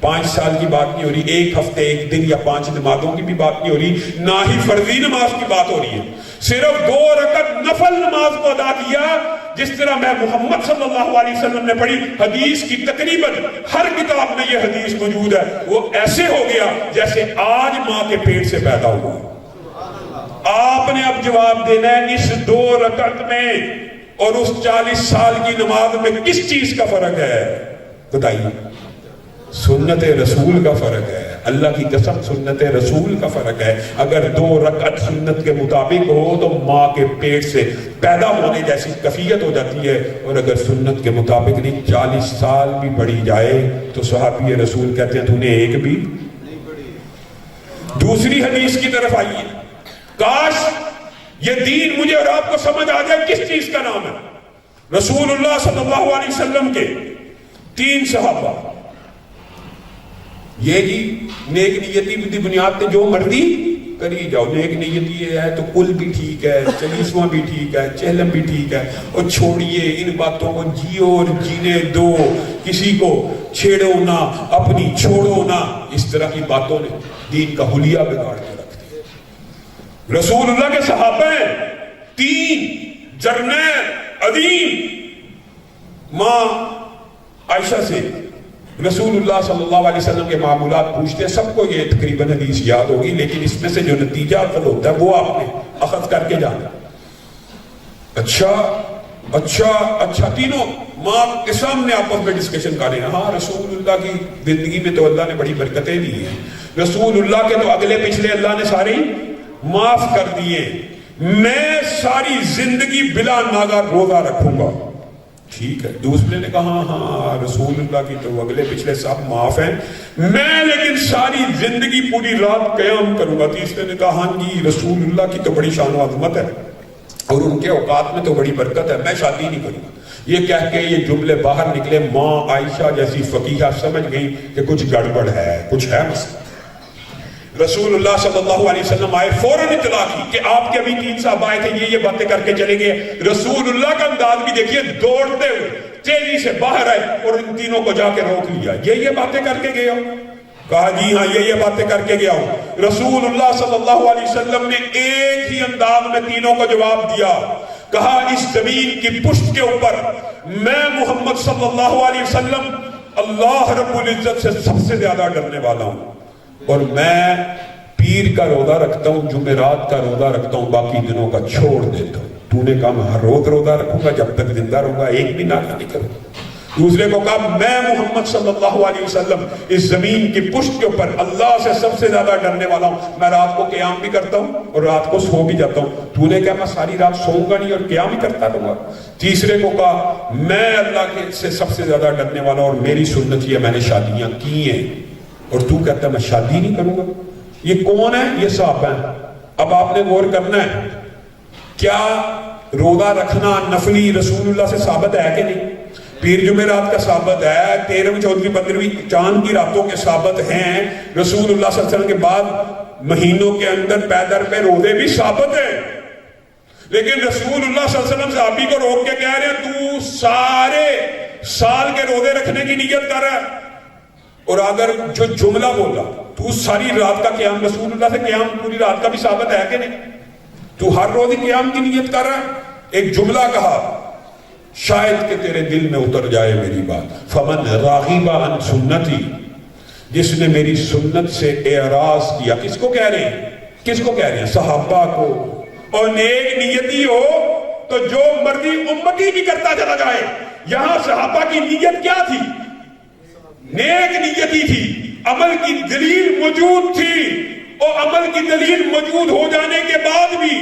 5 سال کی بات نہیں ہو رہی، 1 ہفتے 1 دن یا 5 نمازوں کی بھی بات نہیں ہو رہی، نہ ہی فرضی نماز کی بات ہو رہی ہے. صرف 2 رکعت نفل نماز کو ادا کیا جس طرح میں محمد صلی اللہ علیہ وسلم نے پڑھی. حدیث کی تقریباً ہر کتاب میں یہ حدیث موجود ہے. وہ ایسے ہو گیا جیسے آج ماں کے پیٹ سے پیدا ہوا. آپ نے اب جواب دینا ہے اس 2 رکعت میں اور اس 40 سال کی نماز میں کس چیز کا فرق ہے؟ بتائیے. سنت رسول کا فرق ہے. اللہ کی قسم سنت رسول کا فرق ہے. اگر 2 رکعت سنت کے مطابق ہو تو ماں کے پیٹ سے پیدا ہونے جیسی کیفیت ہو جاتی ہے، اور اگر سنت کے مطابق نہیں 40 سال بھی پڑھی جائے تو صحابی رسول کہتے ہیں تو نے ایک بھی نہیں پڑھی. دوسری حدیث کی طرف آئیے. کاش یہ دین مجھے اور آپ کو سمجھ آ جائے کس چیز کا نام ہے. رسول اللہ صلی اللہ علیہ وسلم کے 3 صحابہ، یہ جی نیک نیتی کی بنیاد پہ جو مرضی کری جاؤ. نیک نیتی ہے تو کل بھی ٹھیک ہے، چلیسواں بھی ٹھیک ہے، چہلم بھی ٹھیک ہے، اور چھوڑیے ان باتوں کو، جیو اور جینے دو، کسی کو چھیڑو نہ، اپنی چھوڑو نہ. اس طرح کی باتوں نے دین کا حلیہ بگاڑ کے رکھ دیا. رسول اللہ کے صحابہ 3 جرنیل عظیم. ماں عائشہ سے رسول اللہ صلی اللہ علیہ وسلم کے معمولات پوچھتے ہیں. سب کو یہ تقریباً حدیث یاد ہوگی، لیکن اس میں سے جو نتیجہ اخذ ہوتا ہے وہ آپ نے اخذ کر کے جانا. اچھا تینوں ماں کے سامنے آپس میں ڈسکشن کریں. ہاں رسول اللہ کی زندگی میں تو اللہ نے بڑی برکتیں دی ہیں. رسول اللہ کے تو اگلے پچھلے اللہ نے سارے معاف کر دیے. میں ساری زندگی بلا ناگا روزہ رکھوں گا. ٹھیک ہے. دوسرے نے کہا ہاں رسول اللہ کی تو اگلے پچھلے سب معاف ہیں، میں لیکن ساری زندگی پوری رات قیام کروں گا. تیسرے نے کہا ہاں جی رسول اللہ کی تو بڑی شان و عظمت ہے اور ان کے اوقات میں تو بڑی برکت ہے، میں شادی نہیں کروں گا. یہ کہہ کے یہ جملے باہر نکلے. ماں عائشہ جیسی فقیہہ سمجھ گئی کہ کچھ گڑبڑ ہے، کچھ ہے مسئلہ. رسول اللہ صلی اللہ علیہ وسلم آئے، فوراً اطلاع کی کہ آپ کے ابھی 3 صحابہ آئے تھے، یہ باتیں کر کے چلے گئے. رسول اللہ کا انداز بھی دیکھیے، دوڑتے ہوئے تیزی سے باہر آئے اور ان تینوں کو جا کے روک لیا. یہ باتیں کر کے گئے ہو؟ کہا جی ہاں یہ باتیں کر کے گیا ہوں. رسول اللہ صلی اللہ علیہ وسلم نے ایک ہی انداز میں تینوں کو جواب دیا. کہا اس زمین کی پشت کے اوپر میں محمد صلی اللہ علیہ وسلم اللہ رب العزت سے سب سے زیادہ ڈرنے والا ہوں، اور میں پیر کا روزہ رکھتا ہوں، جمعرات کا روزہ رکھتا ہوں، باقی دنوں کا چھوڑ دیتا ہوں. تو نے کہا میں ہر روز روزہ رکھوں گا جب تک زندہ رہوں گا، ایک بھی ناکہ نہیں کروں. دوسرے کو کہا میں محمد صلی اللہ علیہ وسلم اس زمین کی پشت کے اوپر اللہ سے سب سے زیادہ ڈرنے والا ہوں، میں رات کو قیام بھی کرتا ہوں اور رات کو سو بھی جاتا ہوں. تو نے کہا میں ساری رات سوؤں گا نہیں اور قیام بھی کرتا رہوں گا. تیسرے کو کہا میں اللہ سے سب سے زیادہ ڈرنے والا ہوں اور میری سنت یہ میں نے شادیاں کی ہیں، اور تو کہتا ہے میں شادی نہیں کروں گا. یہ کون ہے؟ یہ صحابہ ہیں. اب آپ نے غور کرنا ہے کیا روزہ رکھنا نفلی رسول اللہ سے ثابت ہے کہ نہیں؟ پیر جمعرات کا ثابت ہے، 13ویں 14ویں 15ویں چاند کی راتوں کے ثابت ہیں. رسول اللہ صلی اللہ علیہ وسلم کے بعد مہینوں کے اندر پیدر پہ روزے بھی ثابت ہیں. لیکن رسول اللہ صلی اللہ علیہ وسلم صحابی کو روک کے کہہ رہے ہیں تو سارے سال کے روزے رکھنے کی نیت کر رہا ہے، اور اگر جو جملہ بولا تو ساری رات کا قیام، رسول اللہ سے قیام پوری رات کا بھی ثابت ہے کہ نہیں؟ تو ہر روز قیام کی نیت کر رہا ہے. ایک جملہ کہا شاید کہ تیرے دل میں اتر جائے میری بات. فمن راغب عن سنتی، جس نے میری سنت سے اعراض کیا. کس کو کہہ رہے ہیں؟ کس کو کہہ رہے ہیں؟ صحابہ کو. اور نیک نیتی ہو تو جو مرضی امتی بھی کرتا چلا جائے. یہاں صحابہ کی نیت کیا تھی؟ نیک نیتی تھی، عمل کی دلیل موجود تھی. اور عمل کی دلیل موجود ہو جانے کے بعد بھی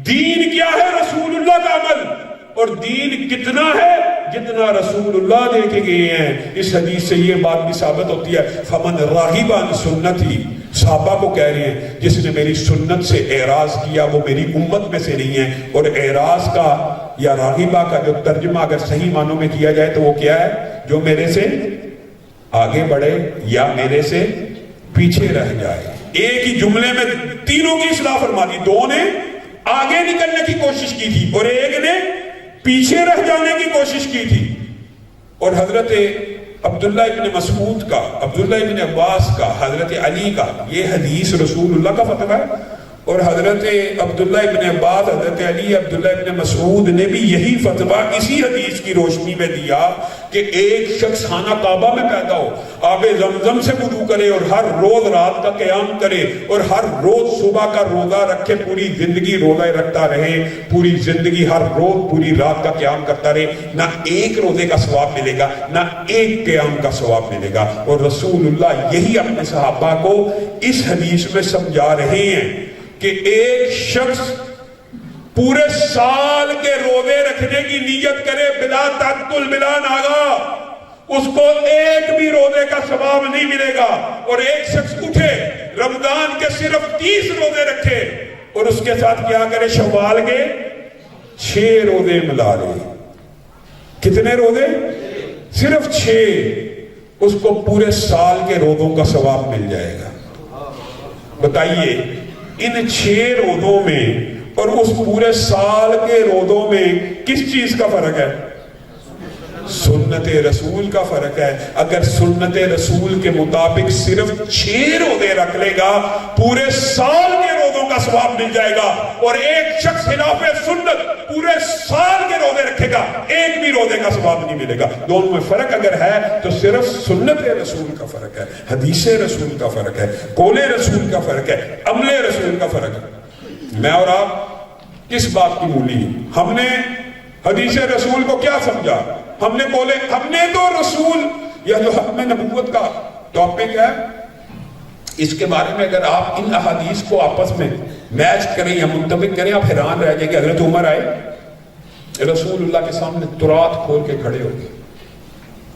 دین کیا ہے؟ رسول اللہ کا عمل. اور دین کتنا ہے؟ جتنا رسول اللہ دے کے گئے ہیں. اس حدیث سے یہ بات بھی ثابت ہوتی ہے فمن راغب عن سنتی، صحابہ کو کہہ رہے ہیں جس نے میری سنت سے اعراض کیا وہ میری امت میں سے نہیں ہے. اور اعراض کا یا راغبہ کا جو ترجمہ اگر صحیح معنوں میں کیا جائے تو وہ کیا ہے؟ جو میرے سے آگے بڑھے یا میرے سے پیچھے رہ جائے. ایک ہی جملے میں تینوں کی اصلاح فرما دی. دو نے آگے نکلنے کی کوشش کی تھی اور ایک نے پیچھے رہ جانے کی کوشش کی تھی. اور حضرت عبداللہ ابن مسعود کا، عبداللہ ابن عباس کا، حضرت علی کا یہ حدیث رسول اللہ کا فتویٰ ہے. اور حضرت عبداللہ ابن عباس، حضرت علی، عبداللہ ابن مسعود نے بھی یہی فتویٰ اسی حدیث کی روشنی میں دیا کہ ایک شخص خانہ کعبہ میں پیدا ہو، آب زمزم سے وضو کرے اور ہر روز رات کا قیام کرے اور ہر روز صبح کا روزہ رکھے، پوری زندگی روزہ رکھتا رہے، پوری زندگی ہر روز پوری رات کا قیام کرتا رہے، نہ ایک روزے کا ثواب ملے گا نہ ایک قیام کا ثواب ملے گا. اور رسول اللہ یہی اپنے صحابہ کو اس حدیث میں سمجھا رہے ہیں کہ ایک شخص پورے سال کے روزے رکھنے کی نیت کرے بلا تعطل بلا ناغا، اس کو ایک بھی روزے کا ثواب نہیں ملے گا. اور ایک شخص اٹھے رمضان کے صرف 30 روزے رکھے اور اس کے ساتھ کیا کرے؟ شوال کے 6 روزے ملا لے. کتنے روزے؟ صرف 6. اس کو پورے سال کے روزوں کا ثواب مل جائے گا. بتائیے ان 6 روزوں میں اور اس پورے سال کے روزوں میں کس چیز کا فرق ہے؟ سنت رسول کا فرق ہے. اگر سنت رسول کے مطابق صرف 6 روزے رکھ لے گا پورے سال کے روزوں کا ثواب مل جائے گا. اور ایک شخص خلاف سنت پورے سال کے روزے رکھے گا ایک بھی روزے کا ثواب نہیں ملے گا. دونوں میں فرق اگر ہے تو صرف سنت رسول کا فرق ہے، حدیث رسول کا فرق ہے، قول رسول کا فرق ہے، عمل رسول کا فرق ہے. میں اور آپ کس بات کی مولی؟ ہم نے حدیث رسول کو کیا سمجھا؟ ہم نے تو رسول یا جو ختم نبوت کا ٹاپک ہے اس کے بارے میں اگر آپ ان احادیث کو آپس میں میچ کریں یا منطبق کریں آپ حیران رہ جائیں کہ حضرت عمر آئے رسول اللہ کے سامنے تورات کھول کے کھڑے ہو گئے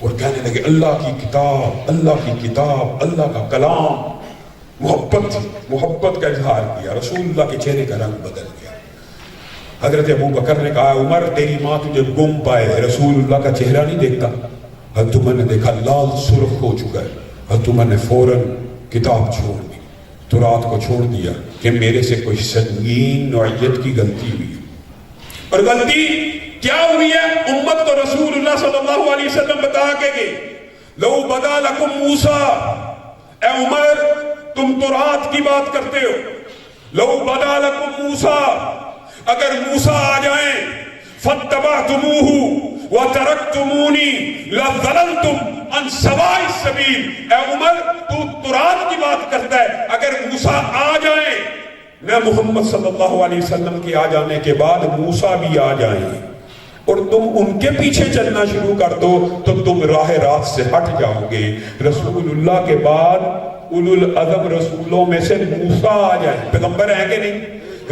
اور کہنے لگے اللہ کی کتاب، اللہ کی کتاب، اللہ کا کلام. محبت کا اظہار کیا. رسول اللہ کے چہرے کا رنگ بدل گیا. حضرت ابو بکر نے کہا عمر تیری ماں تجھے گم پائے، رسول اللہ کا چہرہ نہیں دیکھتا. حضرت عمر نے دیکھا لال سرخ ہو چکا ہے. حضرت عمر نے فوراً کتاب چھوڑ دی، تورات کو چھوڑ دیا کہ میرے سے کوئی سنگین نوعیت کی غلطی ہوئی. اور غلطی کیا ہوئی ہے؟ امت کو رسول اللہ صلی اللہ علیہ وسلم بتا کے گئے لو بدا لکم موسیٰ. اے عمر تم تورات کی بات کرتے ہو. لو بدا لکم موسیٰ، اگر موسیٰ آ جائیں فاتبعتموہ وترکتمونی لظللتم عن سواء السبیل. اے عمر تو تورات کی بات کرتا ہے، اگر موسیٰ آ جائیں، میں محمد صلی اللہ علیہ وسلم کے آ جانے کے بعد موسیٰ بھی آ جائیں اور تم ان کے پیچھے چلنا شروع کر دو تو تم راہ راست سے ہٹ جاؤ گے. رسول اللہ کے بعد اولو العزم رسولوں میں سے موسیٰ آ جائیں. پیغمبر ہیں کہ نہیں؟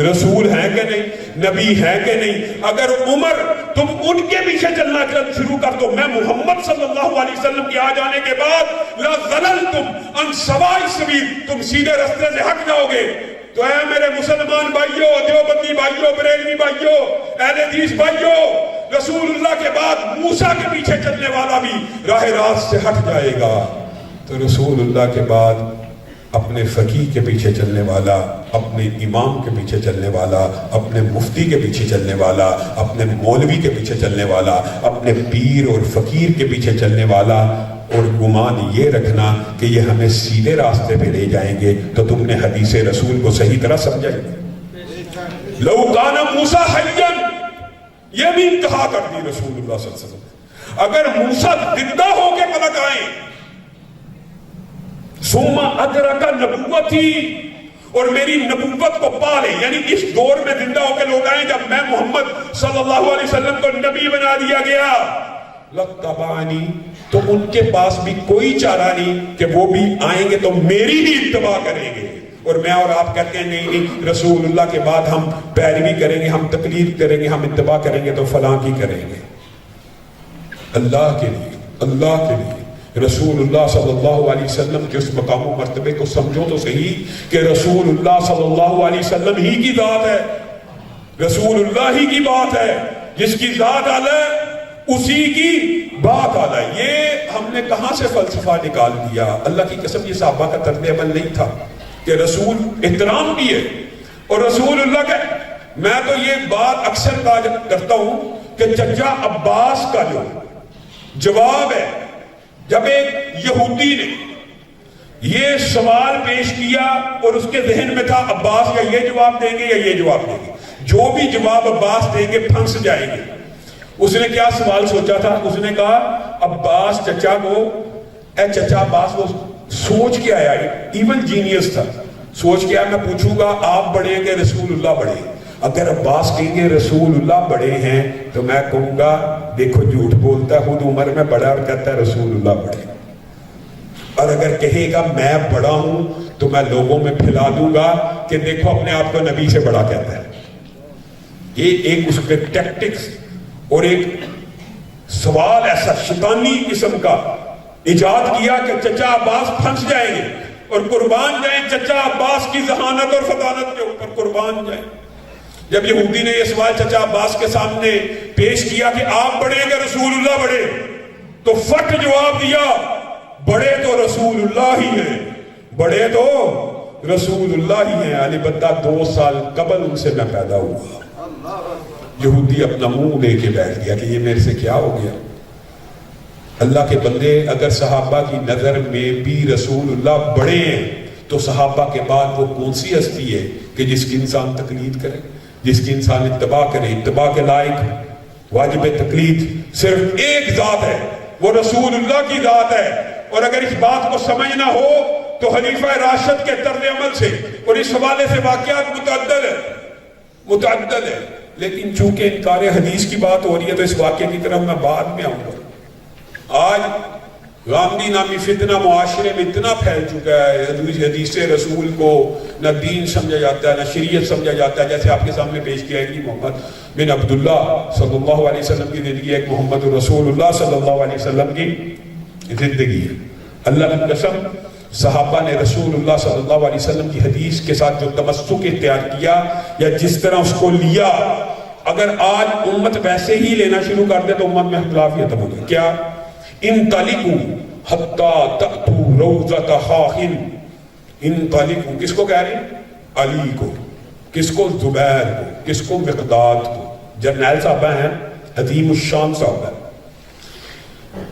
رسول ہیں کہ نہیں؟ نبی ہیں کہ نہیں؟ اگر عمر تم ان کے پیچھے چلنا شروع کر دو میں محمد صلی اللہ علیہ وسلم کے آ جانے کے بعد لَظَلَلْتُمْ عَنْ سَوَاءِ السَّبِيلِ، تم سیدھے رستے سے ہٹ جاؤ گے. تو اے میرے مسلمان بھائیو، دیوبندی بھائیو، بریلوی بھائیو، اہل حدیث بھائیو، رسول اللہ کے بعد موسیٰ کے پیچھے چلنے والا بھی راہ راست سے ہٹ جائے گا. تو رسول اللہ کے بعد اپنے فقیہ کے پیچھے چلنے والا، اپنے امام کے پیچھے چلنے والا، اپنے مفتی کے پیچھے چلنے والا، اپنے مولوی کے پیچھے چلنے والا، اپنے پیر اور فقیر کے پیچھے چلنے والا، اور گمان یہ رکھنا کہ یہ ہمیں سیدھے راستے پہ لے جائیں گے تو تم نے حدیث رسول کو صحیح طرح سمجھا ہی. لو کان موسیٰ حیا، یہ بھی انتہا کر دی رسول اللہ صلی اللہ علیہ وسلم. اگر موسیٰ زندہ ہو کے پلٹ آئیں ثم ادرک نبوتی، اور میری نبوت کو پالے، یعنی اس دور میں زندہ ہو کے لوگ آئیں جب میں محمد صلی اللہ علیہ وسلم کو نبی بنا دیا گیا، لَتَّبَعَنِي، تو ان کے پاس بھی کوئی چارہ نہیں کہ وہ بھی آئیں گے تو میری ہی اتباع کریں گے. اور میں اور آپ کہتے ہیں نہیں رسول اللہ کے بعد ہم پیروی کریں گے، ہم تقلید کریں گے، ہم اتباع کریں گے تو فلاں کی کریں گے. اللہ کے لیے، اللہ کے لیے رسول اللہ صلی اللہ علیہ وسلم کے اس مقام و مرتبے کو سمجھو تو صحیح کہ رسول اللہ صلی اللہ علیہ وسلم ہی کی ذات ہے، رسول اللہ ہی کی بات ہے، جس کی ذات اعلیٰ ہے اسی کی بات اعلیٰ ہے۔ یہ ہم نے کہاں سے فلسفہ نکال دیا؟ اللہ کی قسم یہ صحابہ کا طرز عمل نہیں تھا کہ رسول احترام بھی ہے اور رسول اللہ کا۔ میں تو یہ بات اکثر کہا کرتا ہوں کہ چچا عباس کا جو جواب ہے، جب ایک یہودی نے یہ سوال پیش کیا اور اس کے ذہن میں تھا عباس یا یہ جواب دیں گے یا یہ جواب دیں گے، جو بھی جواب عباس دیں گے پھنس جائیں گے۔ اس نے کیا سوال سوچا تھا؟ اس نے کہا عباس چچا کو، اے چچا عباس، وہ سوچ کے آیا، ایون جینیس تھا، سوچ کے آیا میں پوچھوں گا آپ بڑے ہیں کہ رسول اللہ بڑے ہیں؟ اگر عباس کہیں گے رسول اللہ بڑے ہیں تو میں کہوں گا دیکھو جھوٹ بولتا ہے، خود عمر میں بڑا اور کہتا ہے رسول اللہ بڑے۔ اور اگر کہے گا میں بڑا ہوں تو میں لوگوں میں پھیلا دوں گا کہ دیکھو اپنے آپ کو نبی سے بڑا کہتا ہے۔ یہ ایک اس کے ٹیکٹکس اور ایک سوال ایسا شیطانی قسم کا ایجاد کیا کہ چچا عباس پھنس جائیں گے اور قربان جائیں چچا عباس کی ذہانت اور فطانت کے اوپر قربان جائیں۔ جب یہودی نے یہ سوال چچا عباس کے سامنے پیش کیا کہ آپ بڑے ہیں کہ رسول اللہ بڑے، تو فٹ جواب دیا بڑے تو رسول اللہ ہی ہیں، بڑے تو رسول اللہ ہی ہیں، البتہ 2 سال قبل ان سے میں پیدا ہوا۔ یہودی اپنا منہ لے کے بیٹھ گیا کہ یہ میرے سے کیا ہو گیا۔ اللہ کے بندے، اگر صحابہ کی نظر میں بھی رسول اللہ بڑے ہیں تو صحابہ کے بعد وہ کون سی ہستی ہے کہ جس کی انسان تقلید کرے، جس کی انسان اتباع کرے؟ اتباع کے لائق واجب تقلید صرف ایک ذات ہے، وہ رسول اللہ کی ذات ہے۔ اور اگر اس بات کو سمجھنا ہو تو خلیفہ راشد کے طرز عمل سے اور اس حوالے سے واقعات متعدد ہے، لیکن چونکہ انکار حدیث کی بات ہو رہی ہے تو اس واقعے کی طرف میں بعد میں آؤں گا۔ آج غامدی نامی فتنہ معاشرے میں اتنا پھیل چکا ہے، حدیث رسول کو نہ دین سمجھا جاتا ہے نہ شریعت سمجھا جاتا ہے۔ جیسے آپ کے سامنے پیش کیا ہے کہ محمد بن عبداللہ صلی اللہ علیہ وسلم کی زندگی ایک محمد رسول اللہ صلی اللہ علیہ وسلم کی زندگی ہے۔ اللہ کی قسم، صحابہ نے رسول اللہ صلی اللہ علیہ وسلم کی حدیث کے ساتھ جو تمسک اختیار کیا یا جس طرح اس کو لیا، اگر آج امت ویسے ہی لینا شروع کر دے تو امت میں اختلاف ختم ہو گیا۔ کیا؟ انطلقوا حتی تأتوا روضۃ خاخ، انطلقوا کس کو کہہ رہے ہیں؟ علی کو، کس کو؟ زبیر کو، کس کو؟ مقداد کو۔ جرنیل صاحبہ ہیں، عظیم الشان صاحبہ ہیں،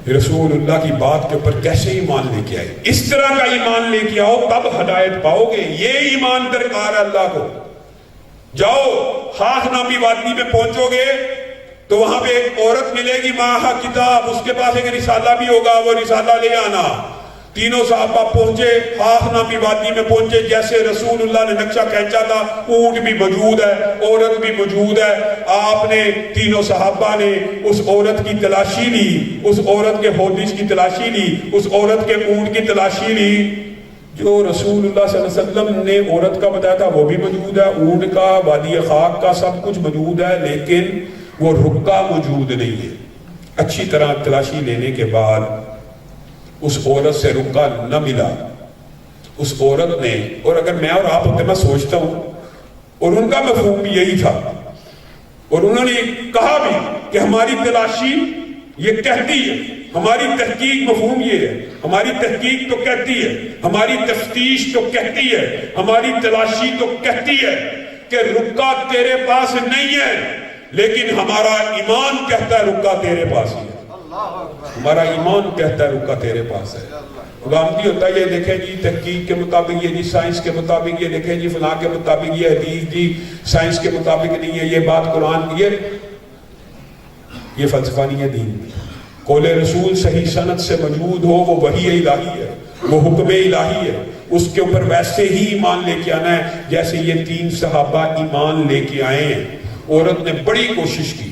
رسول اللہ کی بات کے اوپر کیسے ایمان لے کے آئے؟ اس طرح کا ایمان لے کے آؤ تب ہدایت پاؤ گے۔ یہ ایمان درکار ہے اللہ کو۔ جاؤ خاخ نامی وادی میں پہنچو گے تو وہاں پہ ایک عورت ملے گی ماہا کتاب، اس کے پاس ایک رسالہ بھی ہوگا، وہ رسالہ لے آنا۔ تینوں صحابہ پہنچے، خاخ نامی وادی میں پہنچے، جیسے رسول اللہ نے نقشہ کھینچا تھا، اونٹ بھی موجود ہے، عورت بھی موجود ہے۔ آپ نے، تینوں صحابہ نے اس عورت کی تلاشی لی، اس عورت کے ہودج کی تلاشی لی، اس عورت کے اونٹ کی تلاشی لی۔ جو رسول اللہ صلی اللہ علیہ وسلم نے عورت کا بتایا تھا وہ بھی موجود ہے، اونٹ کا، وادی خاک کا، سب کچھ موجود ہے، لیکن وہ رکا موجود نہیں ہے۔ اچھی طرح تلاشی لینے کے بعد اس عورت سے رکا نہ ملا۔ اس عورت نے، اور اگر میں اور آپ ہوتے میں سوچتا ہوں، اور ان کا مفہوم بھی یہی تھا، اور انہوں نے کہا بھی کہ ہماری تلاشی یہ کہتی ہے، ہماری تحقیق مفہوم یہ ہے، ہماری تحقیق تو کہتی ہے، ہماری تفتیش تو کہتی ہے، ہماری تلاشی تو کہتی ہے کہ رکا تیرے پاس نہیں ہے، لیکن ہمارا ایمان کہتا ہے رکا تیرے پاس ہی ہے۔ ہمارا ایمان کہتا ہے رکا تیرے پاس ہے۔ غامدی ہوتا ہے یہ دیکھیں جی تحقیق کے مطابق، یہ جی سائنس کے مطابق، یہ دیکھیں جی فلاں کے مطابق، یہ حدیث جی سائنس کے مطابق نہیں ہے، یہ بات قرآن، یہ فلسفہ نہیں ہے دین۔ قول رسول صحیح سند سے موجود ہو، وہ وحی الہی ہے، وہ حکم الہی ہے، اس کے اوپر ویسے ہی ایمان لے کے آنا ہے جیسے یہ 3 صحابہ ایمان لے کے آئے ہیں۔ عورت نے بڑی کوشش کی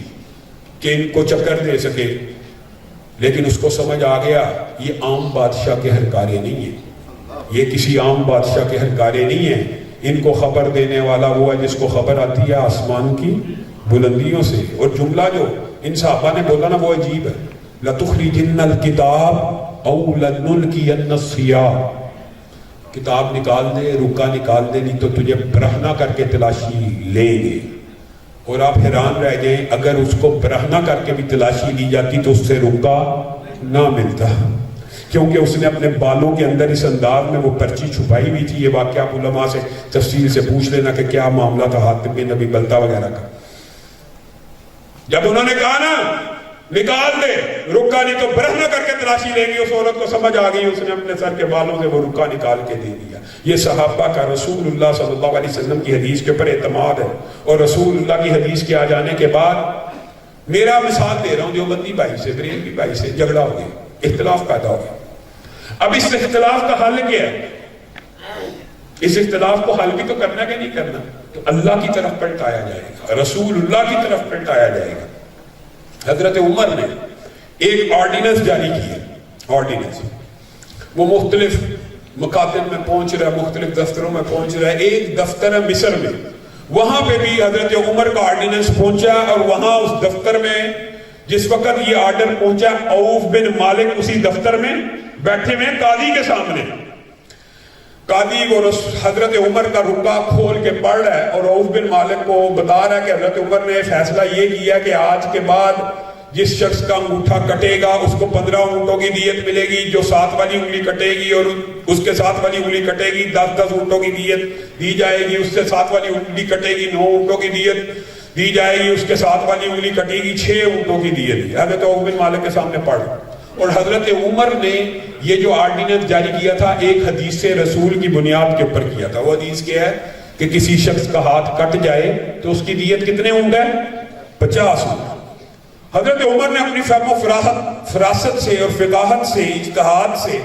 کہ ان کو چکر دے سکے، لیکن اس کو سمجھ آ گیا یہ عام بادشاہ کے ہرکارے نہیں ہیں، یہ کسی عام بادشاہ کے ہرکارے نہیں ہیں۔ ان کو خبر دینے والا وہ ہے جس کو خبر آتی ہے آسمان کی بلندیوں سے۔ اور جملہ جو ان صحابہ نے بولا نا وہ عجیب ہے، لَتُخْرِجِنَّ الْكِتَابَ او لنلقین الصیاح، کتاب نکال دے، رکا نکال دے، نہیں تو تجھے برہنہ کر کے تلاشی لیں گے۔ اور آپ حیران رہ جائیں، اگر اس کو برہنہ کر کے بھی تلاشی لی جاتی تو اس سے رکا نہ ملتا، کیونکہ اس نے اپنے بالوں کے اندر اس انداز میں وہ پرچی چھپائی ہوئی تھی۔ یہ واقعہ آپ علماء سے تفصیل سے پوچھ لینا کہ کیا معاملہ تھا حاتم بن ابی بلتہ وغیرہ کا۔ جب انہوں نے کہا نا نکال دے رکا، نہیں تو برہنہ کر کے تلاشی لیں گے، اس عورت کو سمجھ آ گئی، اس نے اپنے سر کے بالوں سے وہ رکا نکال کے دے دیا۔ یہ صحابہ کا رسول اللہ صلی اللہ علیہ وسلم کی حدیث کے اوپر اعتماد ہے، اور رسول اللہ کی حدیث کے آ جانے کے بعد میرا مثال دے رہا ہوں، دیوبندی بھائی سے، بریلوی بھائی سے جھگڑا ہو گیا، اختلاف پیدا ہو گیا۔ اب اس اختلاف کا حل کیا ہے؟ اس اختلاف کو حل بھی تو کرنا کہ نہیں کرنا؟ تو اللہ کی طرف پلٹایا جائے گا، رسول اللہ کی طرف پلٹایا جائے گا۔ حضرت عمر نے ایک آرڈیننس جاری کی، آرڈیننس وہ مختلف مکاتب میں پہنچ رہا ہے، مختلف دفتروں میں پہنچ رہا ہے۔ ایک دفتر ہے مصر میں، وہاں پہ بھی حضرت عمر کا آرڈیننس پہنچا، اور وہاں اس دفتر میں جس وقت یہ آرڈر پہنچا، عوف بن مالک اسی دفتر میں بیٹھے ہوئے قاضی کے سامنے۔ قاضی وہ حضرت عمر کا رکا کھول کے پڑھ رہا ہے، اور عوف بن مالک کو بتا رہا ہے کہ حضرت عمر نے فیصلہ یہ کیا کہ آج کے بعد جس شخص کا انگوٹھا کٹے گا اس کو 15 اونٹوں کی دیت ملے گی، جو ساتھ والی انگلی کٹے گی اور اس کے ساتھ والی انگلی کٹے گی 10 اونٹوں کی دیت دی جائے گی، اس سے ساتھ والی انگلی کٹے گی 9 اونٹوں کی دیت دی جائے گی، اس کے ساتھ والی انگلی کٹے گی 6 اونٹوں کی دیت۔ حضرت عوف بن مالک کے سامنے پڑھ، اور حضرت عمر نے یہ جو آرڈیننس جاری کیا تھا ایک حدیث رسول کی بنیاد کے اوپر کیا تھا۔ وہ حدیث کیا ہے کہ کسی شخص کا ہاتھ کٹ جائے تو اس کی دیت کتنے اونٹ ہے؟ 50 اونٹ۔ حضرت عمر نے اپنی فہم و فراست سے اور فقاہت سے، اجتہاد سے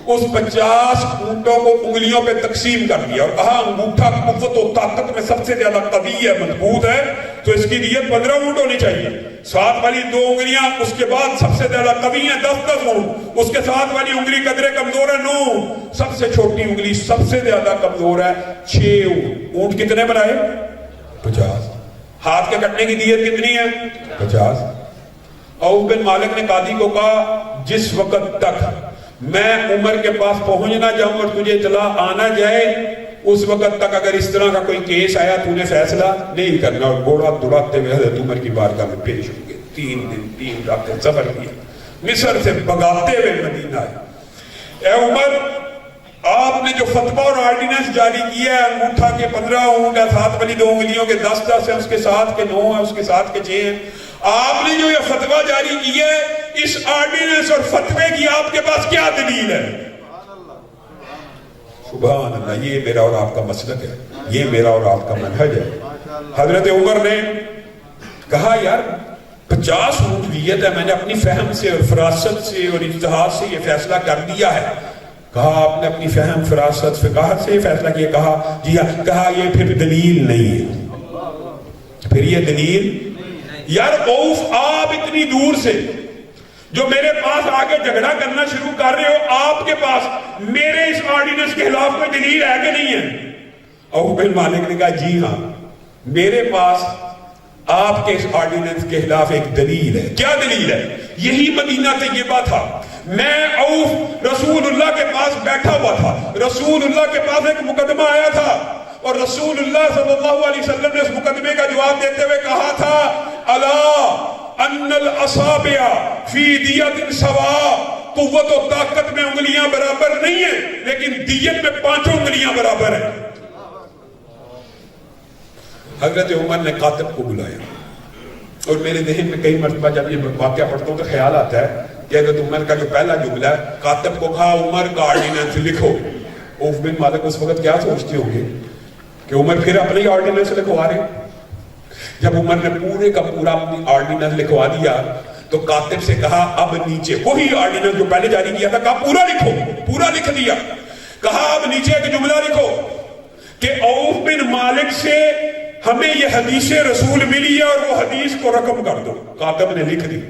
اس 50 اونٹوں کو انگلیوں پہ تقسیم کر دیا، اور کہا انگوٹھا قوت و طاقت میں سب سے زیادہ قوی ہے، مضبوط ہے، تو اس کی دیت 15 اونٹ ہونی چاہیے۔ ساتھ والی 2 انگلیاں اس کے بعد سب سے زیادہ قوی ہیں، 10 اونٹ، اس کے ساتھ والی انگلی قدرے کمزور ہے، 9 اونٹ، سب سے چھوٹی انگلی سب سے زیادہ کمزور ہے، 6 اونٹ۔ اونٹ کتنے بنائے؟ 50۔ ہاتھ کے کٹنے کی دیت کتنی ہے؟ 50۔ عوف بن مالک نے قاضی کو کہا جس وقت تک میں عمر کے پاس پہنچ نہ جاؤں اور تجھے اطلاع آنا جائے، اس وقت تک اگر اس طرح کا کوئی کیس آیا تو نے فیصلہ نہیں کرنا، اور گھوڑا دوڑاتے ہوئے حضرت عمر کی بارگاہ میں پیش ہوں گے۔ 3 دن 3 راتیں سفر کیا، مصر سے بگاتے ہوئے مدینہ آئے۔ اے عمر، آپ نے جو فتویٰ اور آرڈیننس جاری کیا ہے، انگوٹھا کے 15 اونٹ ہے، ساتھ والی 2 انگلیوں کے 10 ہیں، اس کے ساتھ کے 9 ہیں، اس کے ساتھ کے 6 ہیں، آپ نے جو یہ فتویٰ جاری کیا ہے، اس آرڈیننس اور فتوے کی آپ کے پاس کیا دلیل ہے؟ سبحان اللہ، یہ میرا اور آپ کا مسلک ہے، یہ میرا اور آپ کا منہج ہے۔ حضرت عمر نے کہا یار 50 اونٹ دیت ہے، میں نے اپنی فہم سے اور فراست سے اور اجتہاد سے یہ فیصلہ کر دیا ہے۔ کہا آپ نے اپنی فہم، فراست، فقاہت سے یہ فیصلہ کیا؟ کہا جی ہاں۔ کہا یہ پھر دلیل نہیں ہے، پھر یہ دلیل یار عوف، آپ اتنی دور سے جو میرے پاس آگے جھگڑا کرنا شروع کر رہے ہو، آپ کے پاس میرے اس آرڈیننس کے خلاف کوئی دلیل ہے کہ نہیں ہے؟ عوف بن مالک نے کہا جی ہاں، میرے پاس آپ کے اس آرڈیننس کے خلاف ایک دلیل ہے۔ کیا دلیل ہے؟ یہی مدینہ طیبہ تھا، میں عوف رسول اللہ کے پاس بیٹھا ہوا تھا، رسول اللہ کے پاس ایک مقدمہ آیا تھا، اور رسول اللہ صلی اللہ علیہ وسلم نے اس مقدمے کا جواب دیتے ہوئے کہا تھا الا ان الاصابع فی دیت سوا، قوت و طاقت میں انگلیاں برابر نہیں ہیں لیکن دیت میں 5 انگلیاں برابر ہیں۔ حضرت عمر نے کاتب کو بلایا، اور میرے ذہن میں کئی مرتبہ جب یہ واقعہ پڑھتا ہوں تو خیال آتا ہے کہ حضرت عمر کا جو پہلا جملہ ہے، کاتب کو کہا عمر کا آرڈیننس لکھو۔ عوف بن مالک اس وقت کیا سوچتے ہوں گے کہ عمر پھر اپنے ہی آرڈیننس لکھوا رہے۔ جب عمر نے پورے کا پورا اپنی آرڈیننس لکھوا دیا تو کاتب سے کہا اب نیچے وہی آرڈیننس جو پہلے جاری کیا تھا، کہا پورا لکھو، پورا لکھ دیا۔ کہا اب نیچے ایک جملہ لکھو کہ عوف بن مالک سے ہمیں یہ حدیث رسول ملی ہے اور وہ حدیث کو رقم کر دو۔ کاتب نے لکھ دی۔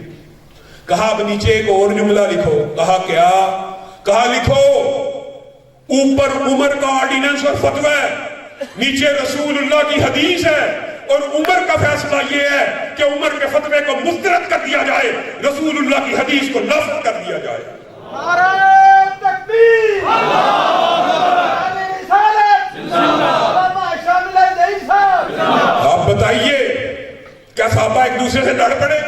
کہا اب نیچے ایک اور جملہ لکھو۔ کہا کیا؟ کہا لکھو اوپر عمر کا آرڈیننس اور فتویٰ ہے، نیچے رسول اللہ کی حدیث ہے، اور عمر کا فیصلہ یہ ہے کہ عمر کے فتوے کو مسترد کر دیا جائے، رسول اللہ کی حدیث کو نافذ کر دیا جائے۔ آپ بتائیے کیا صحابہ ایک دوسرے سے لڑ پڑے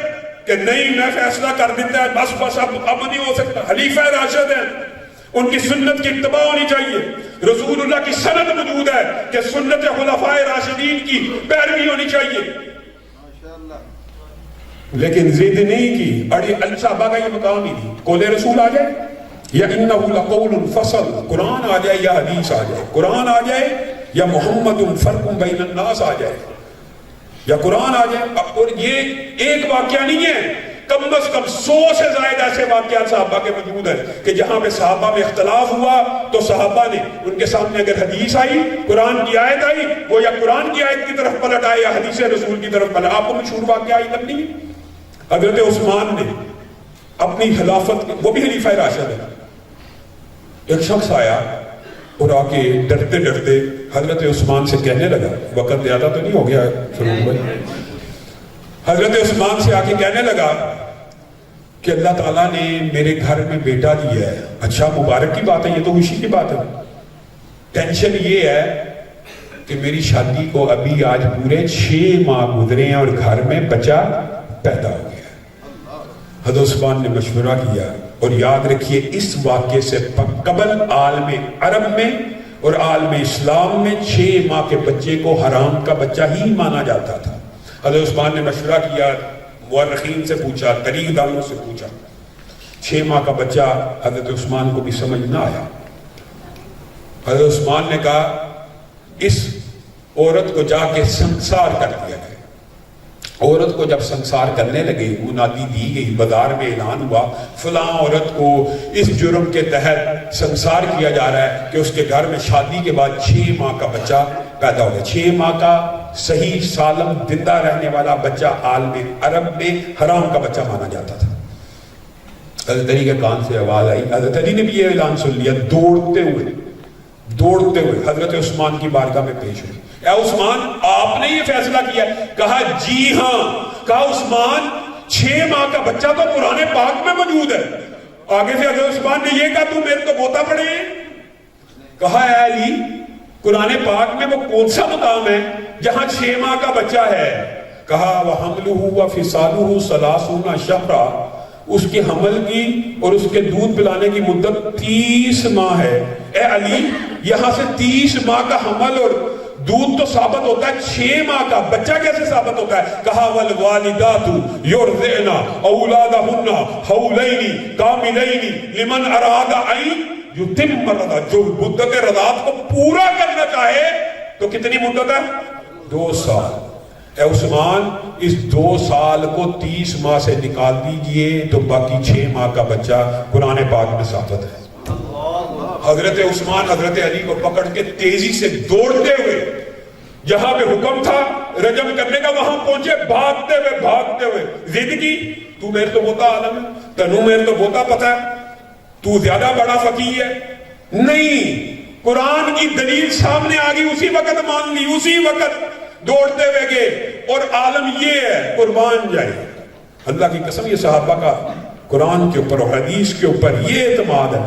کہ نہیں میں فیصلہ کر دیتا ہے بس اب نہیں ہو سکتا؟ خلیفہ راشد ہیں، ان کی سنت کی اتباع ہونی چاہیے، رسول اللہ کی سند موجود ہے کہ سنت خلفائے راشدین کی پیروی ہونی چاہیے، لیکن ضد نہیں کی۔ اڑی صحابہ کا یہ مقام ہی نہیں، قول رسول آ جائے یا انہ لقول فصل، قرآن آ جائے یا حدیث آ جائے، قرآن آ جائے یا محمد فرق بین الناس آ جائے، یا قرآن آ جائے۔ اور یہ ایک واقعہ نہیں ہے، کم از کم 100 سے زائد ایسے واقعات صحابہ کے موجود ہیں کہ جہاں پہ صحابہ میں اختلاف ہوا تو صحابہ نے ان کے سامنے اگر حدیث آئی، قرآن کی آیت آئی، وہ یا قرآن کی آیت کی طرف پلٹ آئے یا حدیث رسول کی طرف پلٹ۔ آپ کو مشہور واقعہ آئی تب نہیں ہے، حضرت عثمان نے اپنی خلافت، وہ بھی خلیفہ راشد ہے، ایک شخص آیا اور آ کے ڈرتے ڈرتے حضرت عثمان سے کہنے لگا، وقت زیادہ تو نہیں ہو گیا فروغ بھائی، حضرت عثمان سے آ کے کہنے لگا کہ اللہ تعالیٰ نے میرے گھر میں بیٹا دیا ہے۔ اچھا، مبارک کی بات ہے، یہ تو خوشی کی بات ہے۔ ٹینشن یہ ہے کہ میری شادی کو ابھی آج پورے 6 ماہ گزرے ہیں اور گھر میں بچہ پیدا ہو گیا۔ حضرت عثمان نے مشورہ کیا، اور یاد رکھیے اس واقعے سے قبل عالم عرب میں اور عالم اسلام میں 6 ماہ کے بچے کو حرام کا بچہ ہی مانا جاتا تھا۔ حضرت عثمان نے مشورہ کیا، مورخین سے پوچھا، تاریخ دانوں سے پوچھا، 6 ماہ کا بچہ حضرت عثمان کو بھی سمجھ نہ آیا۔ حضرت عثمان نے کہا اس عورت کو جا کے سنسار کر دیا گیا۔ عورت کو جب سنسار کرنے لگے، منادی دی گئی، بازار میں اعلان ہوا فلاں عورت کو اس جرم کے تحت سنسار کیا جا رہا ہے کہ اس کے گھر میں شادی کے بعد 6 ماہ کا بچہ پیدا ہو گیا۔ 6 ماہ کا صحیح سالم زندہ رہنے والا بچہ عالم عرب میں حرام کا بچہ مانا جاتا تھا۔ حضرت علی کے کان سے آواز آئی، حضرت علی نے بھی یہ اعلان سن لیا، دوڑتے ہوئے حضرت عثمان کی بارگاہ میں پیش ہوئی۔ اے عثمان، آپ نے یہ فیصلہ کیا؟ کہا جی ہاں۔ کہا عثمان 6 ماہ کا بچہ تو قرآن پاک میں موجود ہے۔ آگے سے حضرت عثمان نے یہ کہا تو میرے کو بوتا پڑے۔ کہا اے علی، قرآن پاک میں وہ کون سا مقام ہے جہاں 6 ماہ کا بچہ ہے؟ کہا وَحَمْلُهُ وَفِصَالُهُ 30 شَهْرًا، اس کے حمل کی اور اس کے دودھ پلانے کی مدت 30 ماہ ہے۔ اے علی، یہاں سے 30 ماہ کا حمل اور دودھ تو ثابت ہوتا ہے، 6 ماہ کا بچہ کیسے ثابت ہوتا ہے؟ کہا وَالْوَالِدَاتُ يُرْضِعْنَ أَوْلَادَهُنَّ حَوْلَيْنِ كَامِلَيْنِ لِمَنْ أَرَادَ أَن يُتِمَّ الرَّضَاعَ، جو مدت رضاعت کو پورا کرنا چاہے تو کتنی مدت ہے؟ 2 سال۔ اے عثمان، اس 2 سال کو 30 ماہ سے نکال دیجئے تو باقی 6 ماہ کا بچہ قرآن پاک میں ثابت ہے۔ حضرت عثمان حضرت علی کو پکڑ کے تیزی سے دوڑتے ہوئے جہاں پہ حکم تھا رجم کرنے کا وہاں پہنچے، بھاگتے ہوئے ضد کی، تو میرے تو بہتا عالم ہے، تنو میرے تو بہتا پتہ ہے، تو زیادہ بڑا فقیہ ہے۔ نہیں، قرآن کی دلیل سامنے آ گئی، اسی وقت مان لی، اسی وقت دوڑتے ہوئے گئے۔ اور عالم یہ ہے، قربان جائے اللہ کی قسم، یہ صحابہ کا قرآن کے اوپر اور حدیث کے اوپر یہ اعتماد ہے۔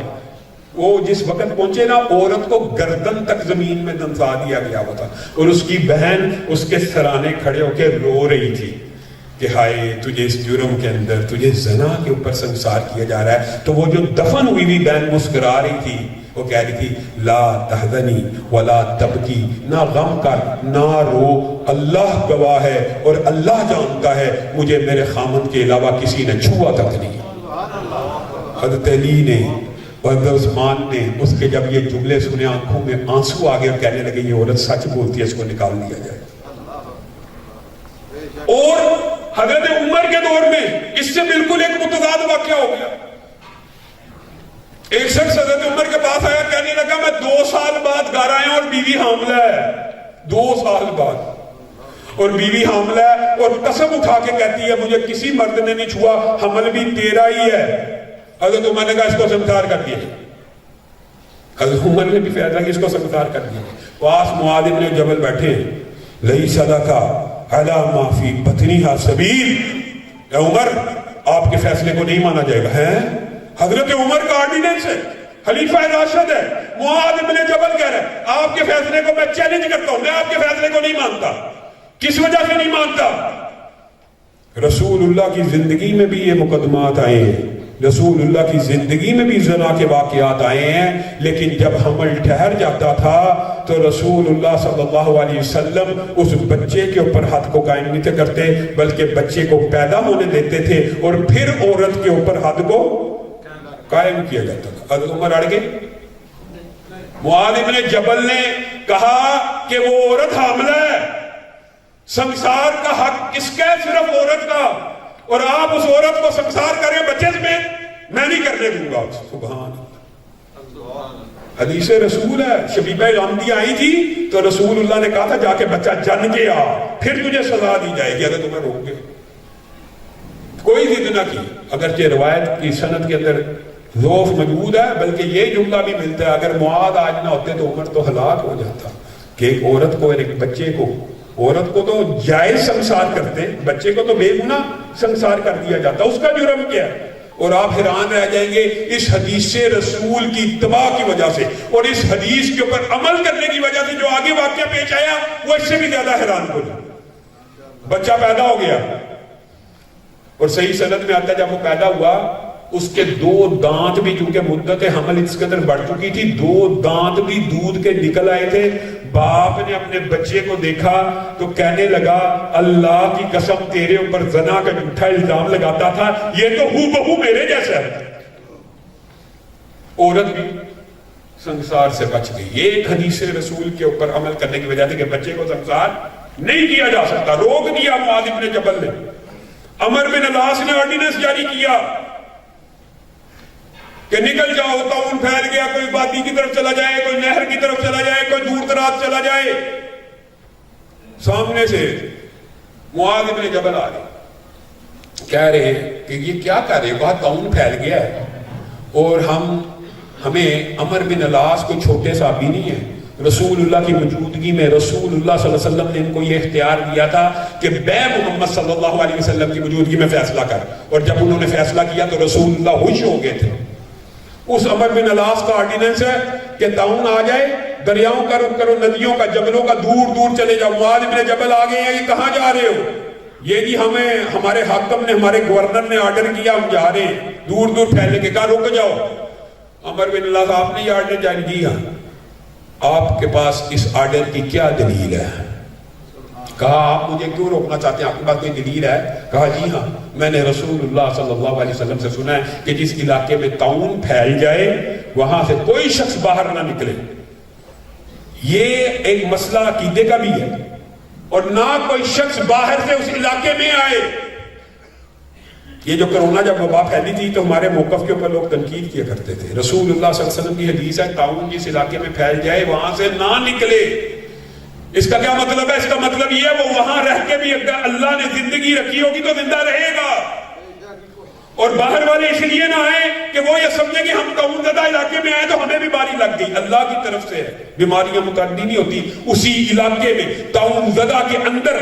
وہ جس وقت پہنچے نا، عورت کو گردن تک زمین میں دنسا دیا گیا ہوا تھا، اور اس کی بہن اس کے سرانے کھڑے ہو کے رو رہی تھی کہ ہائے تجھے اس جرم کے اندر، تجھے زنا کے اوپر سنسار کیا جا رہا ہے۔ تو وہ جو دفن ہوئی بھی بہن مسکرا رہی تھی، وہ کہہ رہی تھی لا تحزنی ولا تبکی، نہ غم کر نہ رو، اللہ گواہ ہے اور اللہ جانتا ہے مجھے میرے خامد کے علاوہ کسی نے چھوا تک نہیں۔ حضرت علی نے اور حضرت عثمان نے اس کے جب یہ جملے سنے، آنکھوں میں آنسو آگے اور کہنے لگے یہ عورت سچ بولتی ہے، اس کو نکال دیا جائے۔ اور حضرت عمر کے دور میں اس سے بالکل ایک متضاد واقعہ ہو گیا۔ ایک شخص حضرت عمر کے پاس آیا، کہنے لگا میں 2 سال بعد گھر آیا اور بیوی حاملہ ہے، 2 سال بعد، اور بیوی حاملہ ہے اور قسم اٹھا کے کہتی ہے مجھے کسی مرد نے نہیں چھوا، حمل بھی تیرا ہی ہے۔ حضرت عمر نے کہا اس کو سنسار کر دیا۔ حضرت عمر نے بھی فیصلہ کیا اس کو سنسار کر دیا۔ پاس معاذ بن جبل بیٹھے، لئی صدقہ علی ما فی بطنہا سبیل، اے عمر آپ کے فیصلے کو نہیں مانا جائے گا۔ ہیں حضرت عمر کا آرڈیننس ہے، خلیفہ راشد ہے، معاذ بن جبل کہہ رہا ہے آپ کے فیصلے کو میں چیلنج کرتا ہوں، میں آپ کے فیصلے کو نہیں مانتا۔ کس وجہ سے نہیں مانتا؟ رسول اللہ کی زندگی میں بھی یہ مقدمات آئے ہیں، رسول اللہ کی زندگی میں بھی زنا کے واقعات آئے ہیں، لیکن جب حمل ٹھہر جاتا تھا تو رسول اللہ صلی اللہ علیہ وسلم اس بچے کے اوپر حد کو قائم نہیں تھے کرتے، بلکہ بچے کو پیدا ہونے دیتے تھے اور پھر عورت کے اوپر حد کو قائم کیا جاتا تھا۔ حضرت عمر اڑ گئے؟ معاذ بن جبل نے کہا کہ وہ عورت حاملہ ہے، سنسار کا حق کس کا ہے؟ صرف عورت کا، اور آپ اس عورت کو سنسار کریں بچے سمیت، میں نہیں کرنے دوں گا۔ سبحان اللہ، حدیث رسول ہے۔ شبیبہ غامدی آئی تھی تو رسول اللہ نے کہا تھا جا کے بچہ جن کے آ، پھر تجھے سزا دی جائے گی اگر تمہیں روک گئے۔ کوئی ضد نہ کی، اگرچہ روایت کی سند کے اندر ضعف موجود ہے، بلکہ یہ جملہ بھی ملتا ہے اگر معاذ آج نہ ہوتے تو عمر تو ہلاک ہو جاتا، کہ ایک عورت کو اور ایک بچے کو، عورت کو تو جائز سنسار کرتے، بچے کو تو بے گناہ سنسار کر دیا جاتا، اس کا جرم کیا ہے؟ اور آپ حیران رہ جائیں گے اس حدیث رسول کی اتباع کی وجہ سے اور اس حدیث کے اوپر عمل کرنے کی وجہ سے جو آگے واقعہ پیش آیا وہ اس سے بھی زیادہ حیران ہو جائے۔ بچہ پیدا ہو گیا اور صحیح سند میں آتا ہے جب وہ پیدا ہوا اس کے 2 دانت بھی، چونکہ مدت حمل اس قدر بڑھ چکی تھی، 2 دانت بھی دودھ کے نکل آئے تھے۔ باپ نے اپنے بچے کو دیکھا تو کہنے لگا اللہ کی قسم تیرے اوپر زنا کا جھوٹا الزام لگاتا تھا، یہ تو ہو بہو میرے جیسا ہے۔ عورت بھی سنسار سے بچ گئی۔ یہ ایک حدیث رسول کے اوپر عمل کرنے کی وجہ سے کہ بچے کو سنسار نہیں کیا جا سکتا، روک دیا معاذ بن جبل نے۔ عمر بن العاص نے آرڈیننس جاری کیا کہ نکل جاؤ، طاعون پھیل گیا، کوئی وادی کی طرف چلا جائے، کوئی نہر کی طرف چلا جائے، کوئی دور دراز چلا جائے۔ سامنے سے معاذ بن جبل آ رہے، کہہ رہے کہ یہ کیا کر رہے، بہت طاعون پھیل گیا ہے اور ہمیں عمر بن العاص کوئی چھوٹے صحابی نہیں ہے، رسول اللہ کی موجودگی میں رسول اللہ صلی اللہ علیہ وسلم نے ان کو یہ اختیار دیا تھا کہ بے محمد صلی اللہ علیہ وسلم کی موجودگی میں فیصلہ کر، اور جب انہوں نے فیصلہ کیا تو رسول اللہ خوش ہو گئے تھے۔ اس عمر بن العاص کا آرڈیننس ہے کہ طاعون آ جائے، دریاؤں کا رخ کرو، ندیوں کا، جبلوں کا، دور دور چلے جاؤ۔ معاذ بن جبل آ گئے ہیں، یہ کہاں جا رہے ہو؟ یہ جی ہمارے حاکم نے، ہمارے گورنر نے آرڈر کیا، ہم جا رہے ہیں دور دور پھیلنے کے، کہا رک جاؤ۔ عمر بن العاص آپ نے یہ آرڈر جاری کیا، آپ کے پاس اس آرڈر کی کیا دلیل ہے؟ کہا آپ مجھے کیوں روکنا چاہتے ہیں، آپ کے پاس کوئی دلیل ہے؟ کہا جی ہاں، میں نے رسول اللہ صلی اللہ علیہ وسلم سے سنا ہے کہ جس علاقے میں طاعون پھیل جائے وہاں سے کوئی شخص باہر نہ نکلے۔ یہ ایک مسئلہ عقیدے کا بھی ہے، اور نہ کوئی شخص باہر سے اس علاقے میں آئے۔ یہ جو کرونا جب وبا پھیلی تھی تو ہمارے موقف کے اوپر لوگ تنقید کیا کرتے تھے، رسول اللہ صلی اللہ علیہ وسلم کی حدیث ہے طاعون جس علاقے میں پھیل جائے وہاں سے نہ نکلے۔ اس کا کیا مطلب ہے؟ اس کا مطلب یہ ہے وہ وہاں رہ کے بھی اگر اللہ نے زندگی رکھی ہوگی تو زندہ رہے گا، اور باہر والے اس لیے نہ آئے کہ وہ یہ سمجھے کہ ہم طاعون زدہ علاقے میں آئے تو ہمیں بیماری لگ گئی۔ اللہ کی طرف سے بیماریاں متعدی نہیں ہوتی، اسی علاقے میں طاعون زدہ کے اندر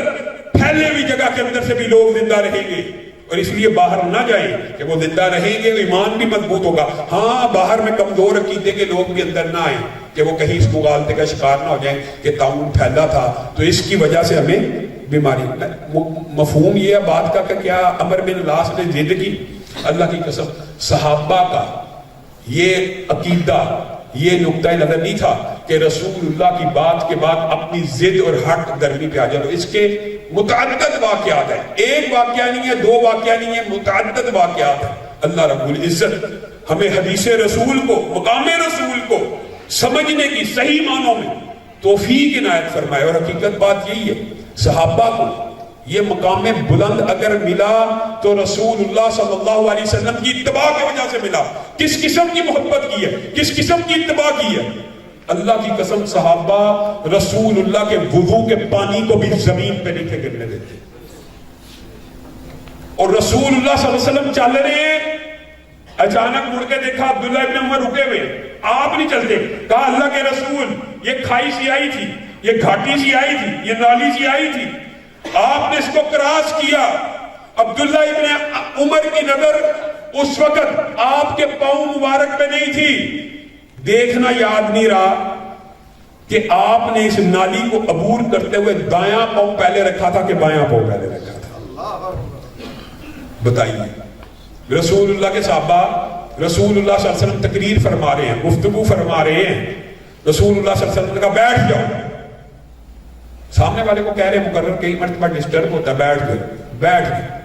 پھیلے ہوئی جگہ کے اندر سے بھی لوگ زندہ رہیں گے، اور اس لیے باہر نہ جائیں کہ وہ زندہ رہیں گے، ایمان بھی مضبوط ہوگا۔ ہاں باہر میں کمزور عقیدے کے لوگ بھی اندر نہ آئیں کہ وہ کہیں اس مغالطے کا شکار نہ ہو جائیں کہ طاعون پھیلا تھا تو اس کی وجہ سے ہمیں بیماری۔ مفہوم یہ ہے بات کا کہ کیا عمر بن العاص نے ضد کی؟ اللہ کی قسم صحابہ کا یہ عقیدہ، یہ نقطہ نظر نہیں تھا کہ رسول اللہ کی بات کے بعد اپنی ضد اور ہٹ درمی پہ آ جاؤ۔ اس کے متعدد واقعات ہیں، ایک واقعہ نہیں ہے، 2 واقعہ نہیں ہے، متعدد واقعات ہیں۔ اللہ رب العزت ہمیں حدیث رسول کو، مقام رسول کو سمجھنے کی صحیح معنوں میں توفیق عنایت فرمائے، اور حقیقت بات یہی ہے صحابہ کو یہ مقام بلند اگر ملا تو رسول اللہ صلی اللہ علیہ وسلم کی اتباع کی وجہ سے ملا۔ کس قسم کی محبت کی ہے، کس قسم کی اتباع کی ہے؟ اللہ کی قسم صحابہ رسول اللہ کے وضو کے پانی کو بھی زمین پہ نہیں تھے گرنے دیتے، اور رسول اللہ صلی اللہ علیہ وسلم چل رہے ہیں، اچانک مڑ کے دیکھا عبداللہ ابن عمر رکے ہوئے، آپ نہیں چلتے، کہا اللہ کے رسول یہ کھائی سی آئی تھی، یہ گھاٹی سی آئی تھی، یہ نالی سی آئی تھی، آپ نے اس کو کراس کیا۔ عبداللہ ابن عمر کی نظر اس وقت آپ کے پاؤں مبارک پہ نہیں تھی. دیکھنا یاد نہیں رہا کہ آپ نے اس نالی کو عبور کرتے ہوئے دایاں پاؤں پہلے رکھا تھا کہ بایاں پاؤں پہلے رکھا تھا. بتائیے. رسول اللہ کے صحابہ رسول اللہ صلی اللہ علیہ وسلم تقریر فرما رہے ہیں, گفتگو فرما رہے ہیں. رسول اللہ صلی اللہ علیہ وسلم نے کہا بیٹھ جاؤ. سامنے والے کو کہہ رہے مقرر کئی مرتبہ ڈسٹرب ہوتا ہے, بیٹھ گئے.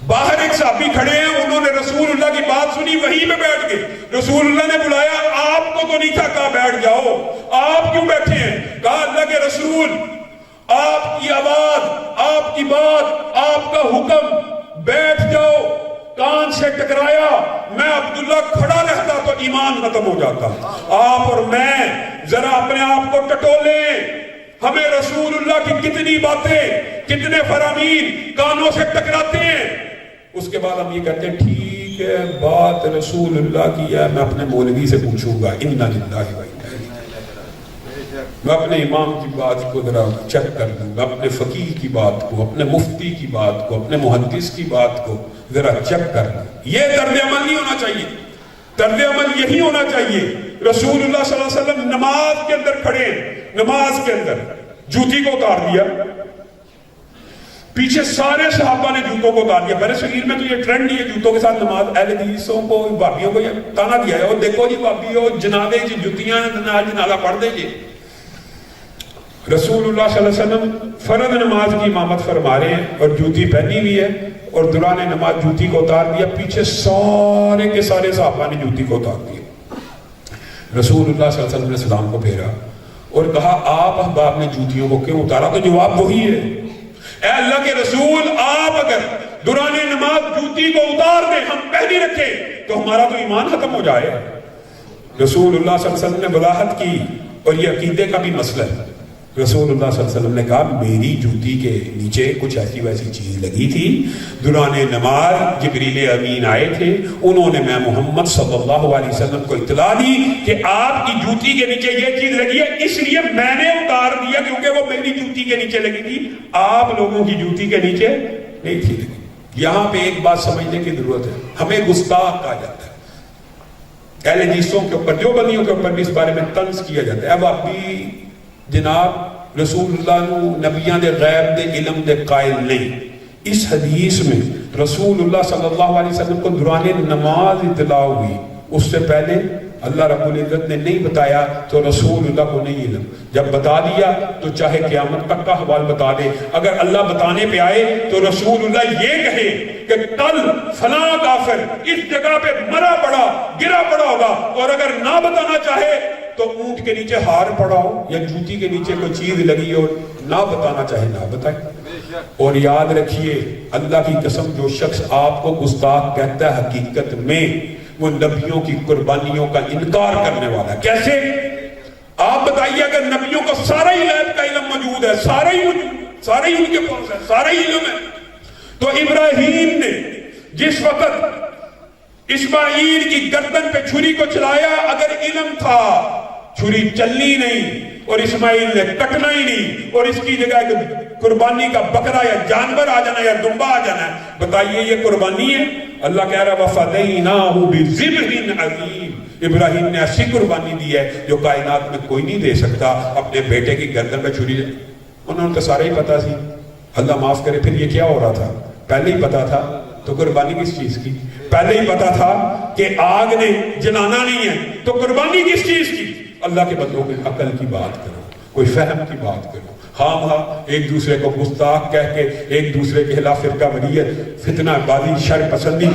باہر ایک صحابی کھڑے ہیں, انہوں نے رسول اللہ کی بات سنی, وہیں پہ بیٹھ گئے. رسول اللہ نے بلایا, آپ کو تو نہیں تھا, کہا بیٹھ جاؤ. آپ کیوں بیٹھے ہیں؟ کہا اللہ کے رسول, آپ کی آواز, آپ کی بات, آپ کا حکم, بیٹھ جاؤ. کان سے ٹکرایا, میں عبداللہ کھڑا رہتا تو ایمان ختم ہو جاتا. آپ اور میں ذرا اپنے آپ کو ٹٹولیں. ہمیں رسول اللہ کی کتنی باتیں, کتنے فرامین کانوں سے ٹکراتے ہیں. اس کے بعد ہم یہ کہتے ہیں ٹھیک ہے بات رسول اللہ کی ہے, میں اپنے مولوی سے پوچھوں گا. انا للہ و انا الیہ راجعون. میں اپنے امام کی بات کو ذرا چیک کر لوں گا, اپنے فقیہ کی بات کو, اپنے مفتی کی بات کو, اپنے محدث کی بات کو ذرا چیک کر لوں. یہ طرز عمل نہیں ہونا چاہیے. طرز عمل یہی ہونا چاہیے. رسول اللہ صلی اللہ علیہ وسلم نماز کے اندر کھڑے, نماز کے اندر جوتی کو اتار دیا. پیچھے سارے صحابہ نے جوتوں کو اتار دیا. برے صغیر میں تو یہ ٹرینڈ ہے جوتوں کے ساتھ نماز. اہل حدیثوں کو, بھابیوں کو یہ تانا دیا ہے, اور دیکھو جی بھابیوں جنازے جی جوتیاں جنازہ پڑھ دے جی. رسول اللہ صلی اللہ علیہ وسلم فرض نماز کی امامت فرما رہے ہیں اور جوتی پہنی ہوئی ہے, اور دوران نماز جوتی کو اتار دیا. پیچھے سارے کے سارے صحابہ نے جوتی کو اتار دیا. رسول اللہ صلی اللہ علیہ وسلم نے سلام کو پھیرا اور کہا آپ احباب نے جوتیوں کو کیوں اتارا؟ تو جواب وہی ہے, اے اللہ کے رسول, آپ اگر دوران نماز جوتی کو اتار دیں, ہم پہنی رکھیں, تو ہمارا تو ایمان ختم ہو جائے. رسول اللہ صلی اللہ علیہ وسلم نے وضاحت کی, اور یہ عقیدے کا بھی مسئلہ ہے. رسول اللہ صلی اللہ علیہ وسلم نے کہا میری جوتی کے نیچے کچھ ایسی ویسی چیز لگی تھی, دوران نماز جبریل امین آئے تھے, انہوں نے میں محمد صلی اللہ علیہ وسلم کو اطلاع دی کہ آپ کی جوتی کے نیچے یہ چیز لگی ہے, اس لیے میں نے اتار دیا, کیونکہ وہ میری جوتی کے نیچے لگی تھی, آپ لوگوں کی جوتی کے نیچے نہیں تھی لگی. یہاں پہ ایک بات سمجھنے کی ضرورت ہے, ہمیں گستاخ کہا جاتا ہے. اہل حدیثوں کے اوپر, جو بندیوں کے اوپر بھی اس بارے میں طنز کیا جاتا ہے. اب آپ بھی جناب رسول اللہ نو نبیاں دے غیب دے علم دے قائل نہیں. اس حدیث میں رسول اللہ صلی اللہ علیہ وسلم کو دوران نماز اطلاع ہوئی, اس سے پہلے اللہ رب العزت نے نہیں بتایا تو رسول اللہ کو نہیں علم. جب بتا دیا تو چاہے قیامت تک کا حوال بتا دے. اگر اللہ بتانے پہ آئے تو رسول اللہ یہ کہے کہ کل فلاں کافر اس جگہ پہ مرا پڑا, گرا پڑا ہوگا, اور اگر نہ بتانا چاہے تو اونٹ کے نیچے ہار پڑا ہو یا جوتی کے نیچے کوئی چیز لگی ہو, نہ بتانا چاہے نہ بتائے. اور یاد رکھیے اللہ کی قسم, جو شخص آپ کو گستاخ کہتا ہے حقیقت میں وہ نبیوں کی قربانیوں کا انکار کرنے والا ہے. کیسے؟ آپ بتائیے, اگر نبیوں کو سارا ہی غیب کا علم موجود ہے, سارا ہی ان کے پاس ہے, سارا ہی علم ہے, تو ابراہیم نے جس وقت اسماعیل کی گردن پہ چھری کو چلایا, اگر علم تھا چھری چلنی نہیں اور اسماعیل نے کٹنا ہی نہیں, اور اس کی جگہ قربانی کا بکرا یا جانور آ جانا یا دمبا آ جانا ہے, بتائیے یہ قربانی ہے؟ اللہ کہہ رہا وَفَدَيْنَاهُ بِذِبْحٍ عَظِيمٍ. ابراہیم نے ایسی قربانی دی ہے جو کائنات میں کوئی نہیں دے سکتا. اپنے بیٹے کی گردن پہ چھری, انہوں نے تو سارا ہی پتا سی. اللہ معاف کرے, پھر یہ کیا ہو رہا تھا؟ پہلے ہی پتا تھا تو قربانی کس چیز کی؟ پہلے ہی پتا تھا کہ آگ نے جلانا نہیں ہے تو قربانی کس چیز کی؟ اللہ کے بندوں میں عقل کی بات کرو, کوئی فہم کی بات کرو. ہاں ایک دوسرے کو گستاخ کہہ کے ایک دوسرے کے خلاف فرقہ واریت, فتنہ بازی, شر پسندی.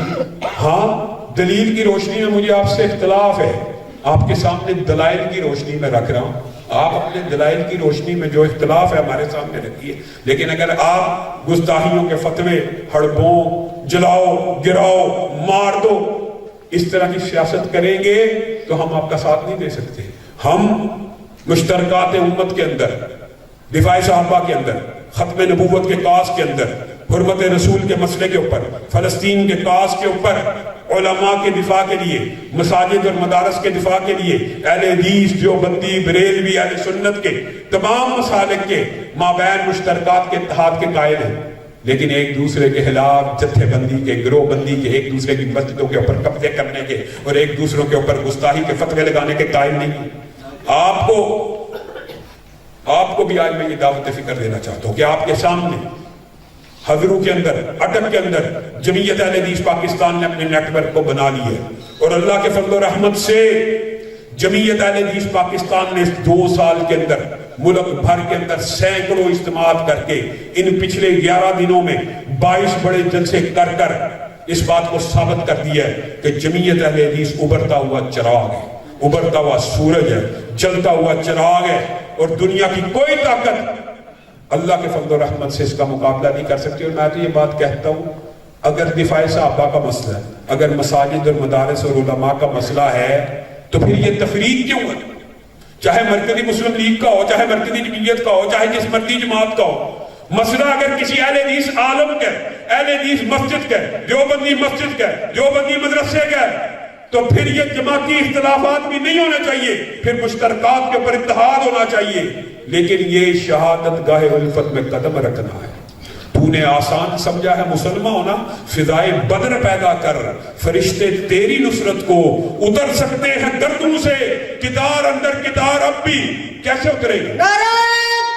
ہاں دلیل کی روشنی میں مجھے آپ سے اختلاف ہے, آپ کے سامنے دلائل کی روشنی میں رکھ رہا ہوں. آپ اپنے دلائل کی روشنی میں جو اختلاف ہے ہمارے سامنے رکھیے, لیکن اگر آپ گستاخیوں کے فتوے, ہڑپوں, جلاؤ, گراؤ, مار دو, اس طرح کی سیاست کریں گے تو ہم آپ کا ساتھ نہیں دے سکتے. ہم مشترکات امت کے اندر, دفاع صحابہ کے اندر, ختم نبوت کے کاس کے اندر, حرمت رسول کے مسئلے کے اوپر, فلسطین کے کاس کے اوپر, علماء کے دفاع کے لیے, مساجد اور مدارس کے دفاع کے لیے, اہل حدیث, دیوبندی, بریلوی, اہل سنت کے تمام مسالک کے مابین مشترکات کے اتحاد کے قائل ہیں. لیکن ایک دوسرے کے خلاف جتھے بندی کے، گروہ بندی کے، ایک دوسرے کی مسجدوں کے اوپر قبضے کرنے کے اور ایک دوسروں کے اوپر گستاخی کے فتوے لگانے کے قائل نہیں۔ آپ کو بھی آج میں یہ دعوت فکر دینا چاہتا ہوں کہ آپ کے سامنے حضروں کے اندر، اٹک کے اندر جمعیت اہل حدیث پاکستان نے اپنے نیٹ ورک کو بنا لی ہے، اور اللہ کے فضل و رحمت سے جمعیت اہل حدیث پاکستان نے اس 2 سال کے اندر ملک بھر کے اندر سینکڑوں اجتماعات کر کے ان پچھلے 11 دنوں میں 22 بڑے جلسے کر کر اس بات کو ثابت کر دیا ہے کہ جمعیت اہل حدیث ابھرتا ہوا چراغ ہے، ابھرتا ہوا سورج ہے، جلتا ہوا چراغ ہے، اور دنیا کی کوئی طاقت اللہ کے فضل و رحمت سے اس کا مقابلہ نہیں کر سکتی۔ اور میں تو یہ بات کہتا ہوں، اگر دفاع صحابہ کا مسئلہ ہے، اگر مساجد اور مدارس اور علماء کا مسئلہ ہے، تو پھر یہ تفریق کیوں ہے؟ چاہے مرکزی مسلم لیگ کا ہو، چاہے مرکزی جمعیت کا ہو، چاہے جس مرضی جماعت کا ہو، مسئلہ اگر کسی اہل حدیث عالم کا، اہل حدیث مسجد کا، دیوبندی مسجد کا، دیوبندی مدرسے کا، تو پھر یہ جماعتی اختلافات بھی نہیں ہونے چاہیے، پھر مشترکات کے اوپر اتحاد ہونا چاہیے۔ لیکن یہ شہادت گاہ الفت میں قدم رکھنا ہے۔ تو نے آسان سمجھا ہے مسلمان ہونا، فضائے بدر پیدا کر، فرشتے تیری نصرت کو اتر سکتے ہیں گردوں سے، کدار اندر کدار اب بھی کیسے اترے گا؟ نعرہ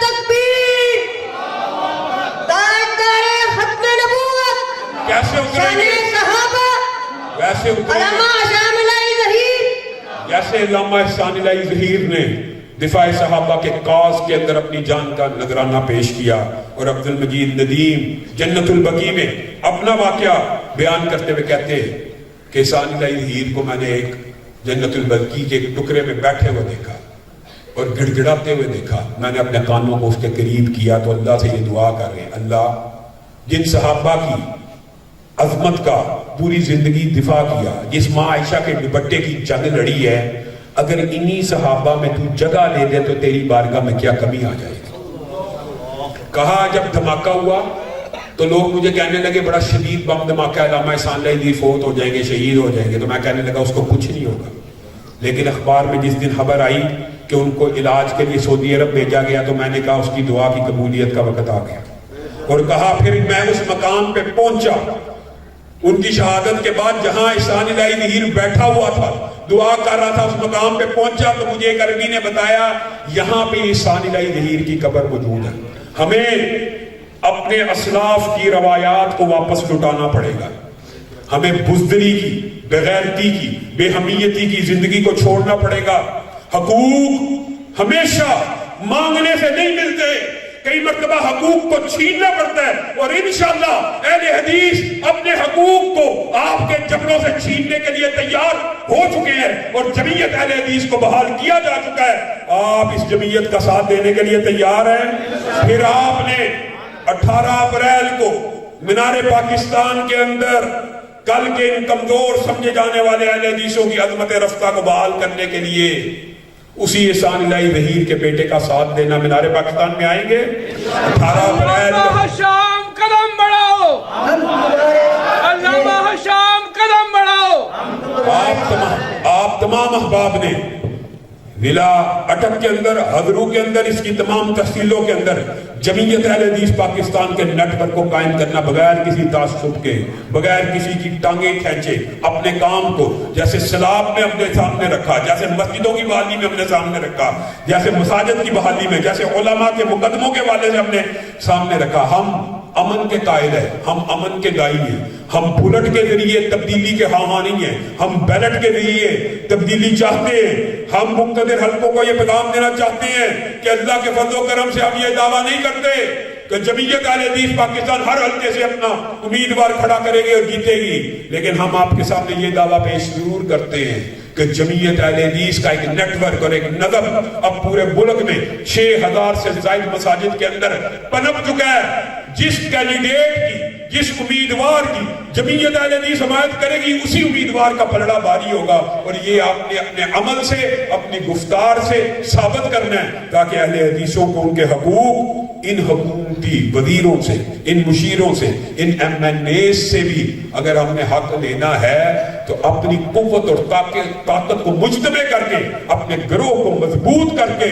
تکبیر، تاجدار ختم نبوت، کیسے اترے شان گا؟ صحابہ، ویسے اترے علامہ گا احسان الہی ظہیر، جیسے علامہ احسان الہی ظہیر نے دفاع صحابہ کے کاز کے اندر اپنی جان کا نذرانہ پیش کیا، اور عبد المجید ندیم جنت البقیع میں اپنا واقعہ بیان کرتے ہوئے کہتے ہیں کہ احسان الہی ظہیر کو میں نے ایک جنت البقیع کے ایک ٹکڑے میں بیٹھے ہوئے دیکھا اور گڑ گڑاتے ہوئے دیکھا۔ میں نے اپنے کانوں کو اس کے قریب کیا تو اللہ سے یہ دعا کر رہے ہیں، اللہ جن صحابہ کی عظمت کا پوری زندگی دفاع کیا، جس ماں عائشہ کے دوپٹے کی جنگ لڑی ہے، اگر انہی صحابہ میں تو جگہ لے دے تو تیری بارگاہ میں کیا کمی آ جائے گی۔ کہا جب دھماکہ ہوا تو لوگ مجھے کہنے لگے بڑا شدید بم دھماکہ، علامہ احسان الہی ظہیر فوت ہو جائیں گے، شہید ہو جائیں گے، تو میں کہنے لگا اس کو کچھ نہیں ہوگا۔ لیکن اخبار میں جس دن خبر آئی کہ ان کو علاج کے لیے سعودی عرب بھیجا گیا تو میں نے کہا اس کی دعا کی قبولیت کا وقت آ گیا، اور کہا پھر میں اس مقام پہ پہنچا ان کی شہادت کے بعد جہاں احسان الہی ظہیر بیٹھا ہوا تھا دعا کر رہا تھا، اس مقام پہ پہنچا تو مجھے ایک عربی نے بتایا یہاں پہ احسان الہی ظہیر کی قبر موجود ہے۔ ہمیں اپنے اسلاف کی روایات کو واپس لٹانا پڑے گا، ہمیں بزدلی کی، بغیرتی کی، بے حمیتی کی زندگی کو چھوڑنا پڑے گا۔ حقوق ہمیشہ مانگنے سے نہیں ملتے، کئی مرتبہ حقوق کو چھیننا پڑتا ہے، اور انشاءاللہ اہل حدیث اپنے حقوق کو آپ کے جبروں سے چھیننے کے لیے تیار ہو چکے ہیں، اور جمعیت اہل حدیث کو بحال کیا جا چکا ہے۔ آپ اس جمعیت کا ساتھ دینے کے لیے تیار ہیں؟ پھر آپ نے 18 اپریل کو مینار پاکستان کے اندر کل کے ان کمزور سمجھے جانے والے اہل حدیثوں کی عظمت رفتہ کو بحال کرنے کے لیے اسی احسان الہی ظہیر کے بیٹے کا ساتھ دینا مینار پاکستان میں آئیں گے 18 اپریل کو۔ شام قدم بڑھاؤ، علامہ شام قدم بڑھاؤ۔ آپ تمام احباب نے ضلع اٹک کے اندر، حضروں کے اندر، اس کی تمام تحصیلوں کے اندر جمعیت اہل حدیث پاکستان کے نیٹ ورک کو قائم کرنا، بغیر کسی تعصب کے، بغیر کسی کی ٹانگیں کھینچے، اپنے کام کو جیسے سلاب میں اپنے سامنے رکھا، جیسے مسجدوں کی بحالی میں اپنے سامنے رکھا، جیسے مساجد کی بحالی میں، جیسے علماء کے مقدموں کے والے سے اپنے سامنے رکھا۔ ہم امن کے قائد ہیں، ہم امن کے دائی ہیں، ہم بلٹ کے ذریعے تبدیلی کے خواہاں نہیں ہیں، ہم بیلٹ کے ذریعے تبدیلی چاہتے ہیں۔ ہم مقتدر حلقوں کو یہ پیغام دینا چاہتے ہیں کہ اللہ کے فضل و کرم سے ہم یہ دعویٰ نہیں کرتے کہ جمعیت اہل حدیث پاکستان ہر حلقے سے اپنا امیدوار کھڑا کرے گی اور جیتے گی، لیکن ہم آپ کے سامنے یہ دعویٰ پیش ضرور کرتے ہیں کہ جمعیت اہل حدیث کا ایک نیٹ ورک اور ایک نظم اب پورے ملک میں 6000 سے زائد مساجد کے اندر پنپ چکا ہے۔ جس کینڈیڈیٹ کی، جس امیدوار کی جمعیت اہل حدیث حمایت کرے گی، اسی امیدوار کا پلڑا باری ہوگا، اور یہ آپ نے اپنے عمل سے، اپنی گفتار سے ثابت کرنا ہے تاکہ اہل حدیثوں کو ان کے حقوق ان حکومتی وزیروں سے، ان مشیروں سے، ان ایم این ایز سے بھی اگر ہم نے حق لینا ہے تو اپنی قوت اور طاقت کو مجتمع کر کے، اپنے گروہ کو مضبوط کر کے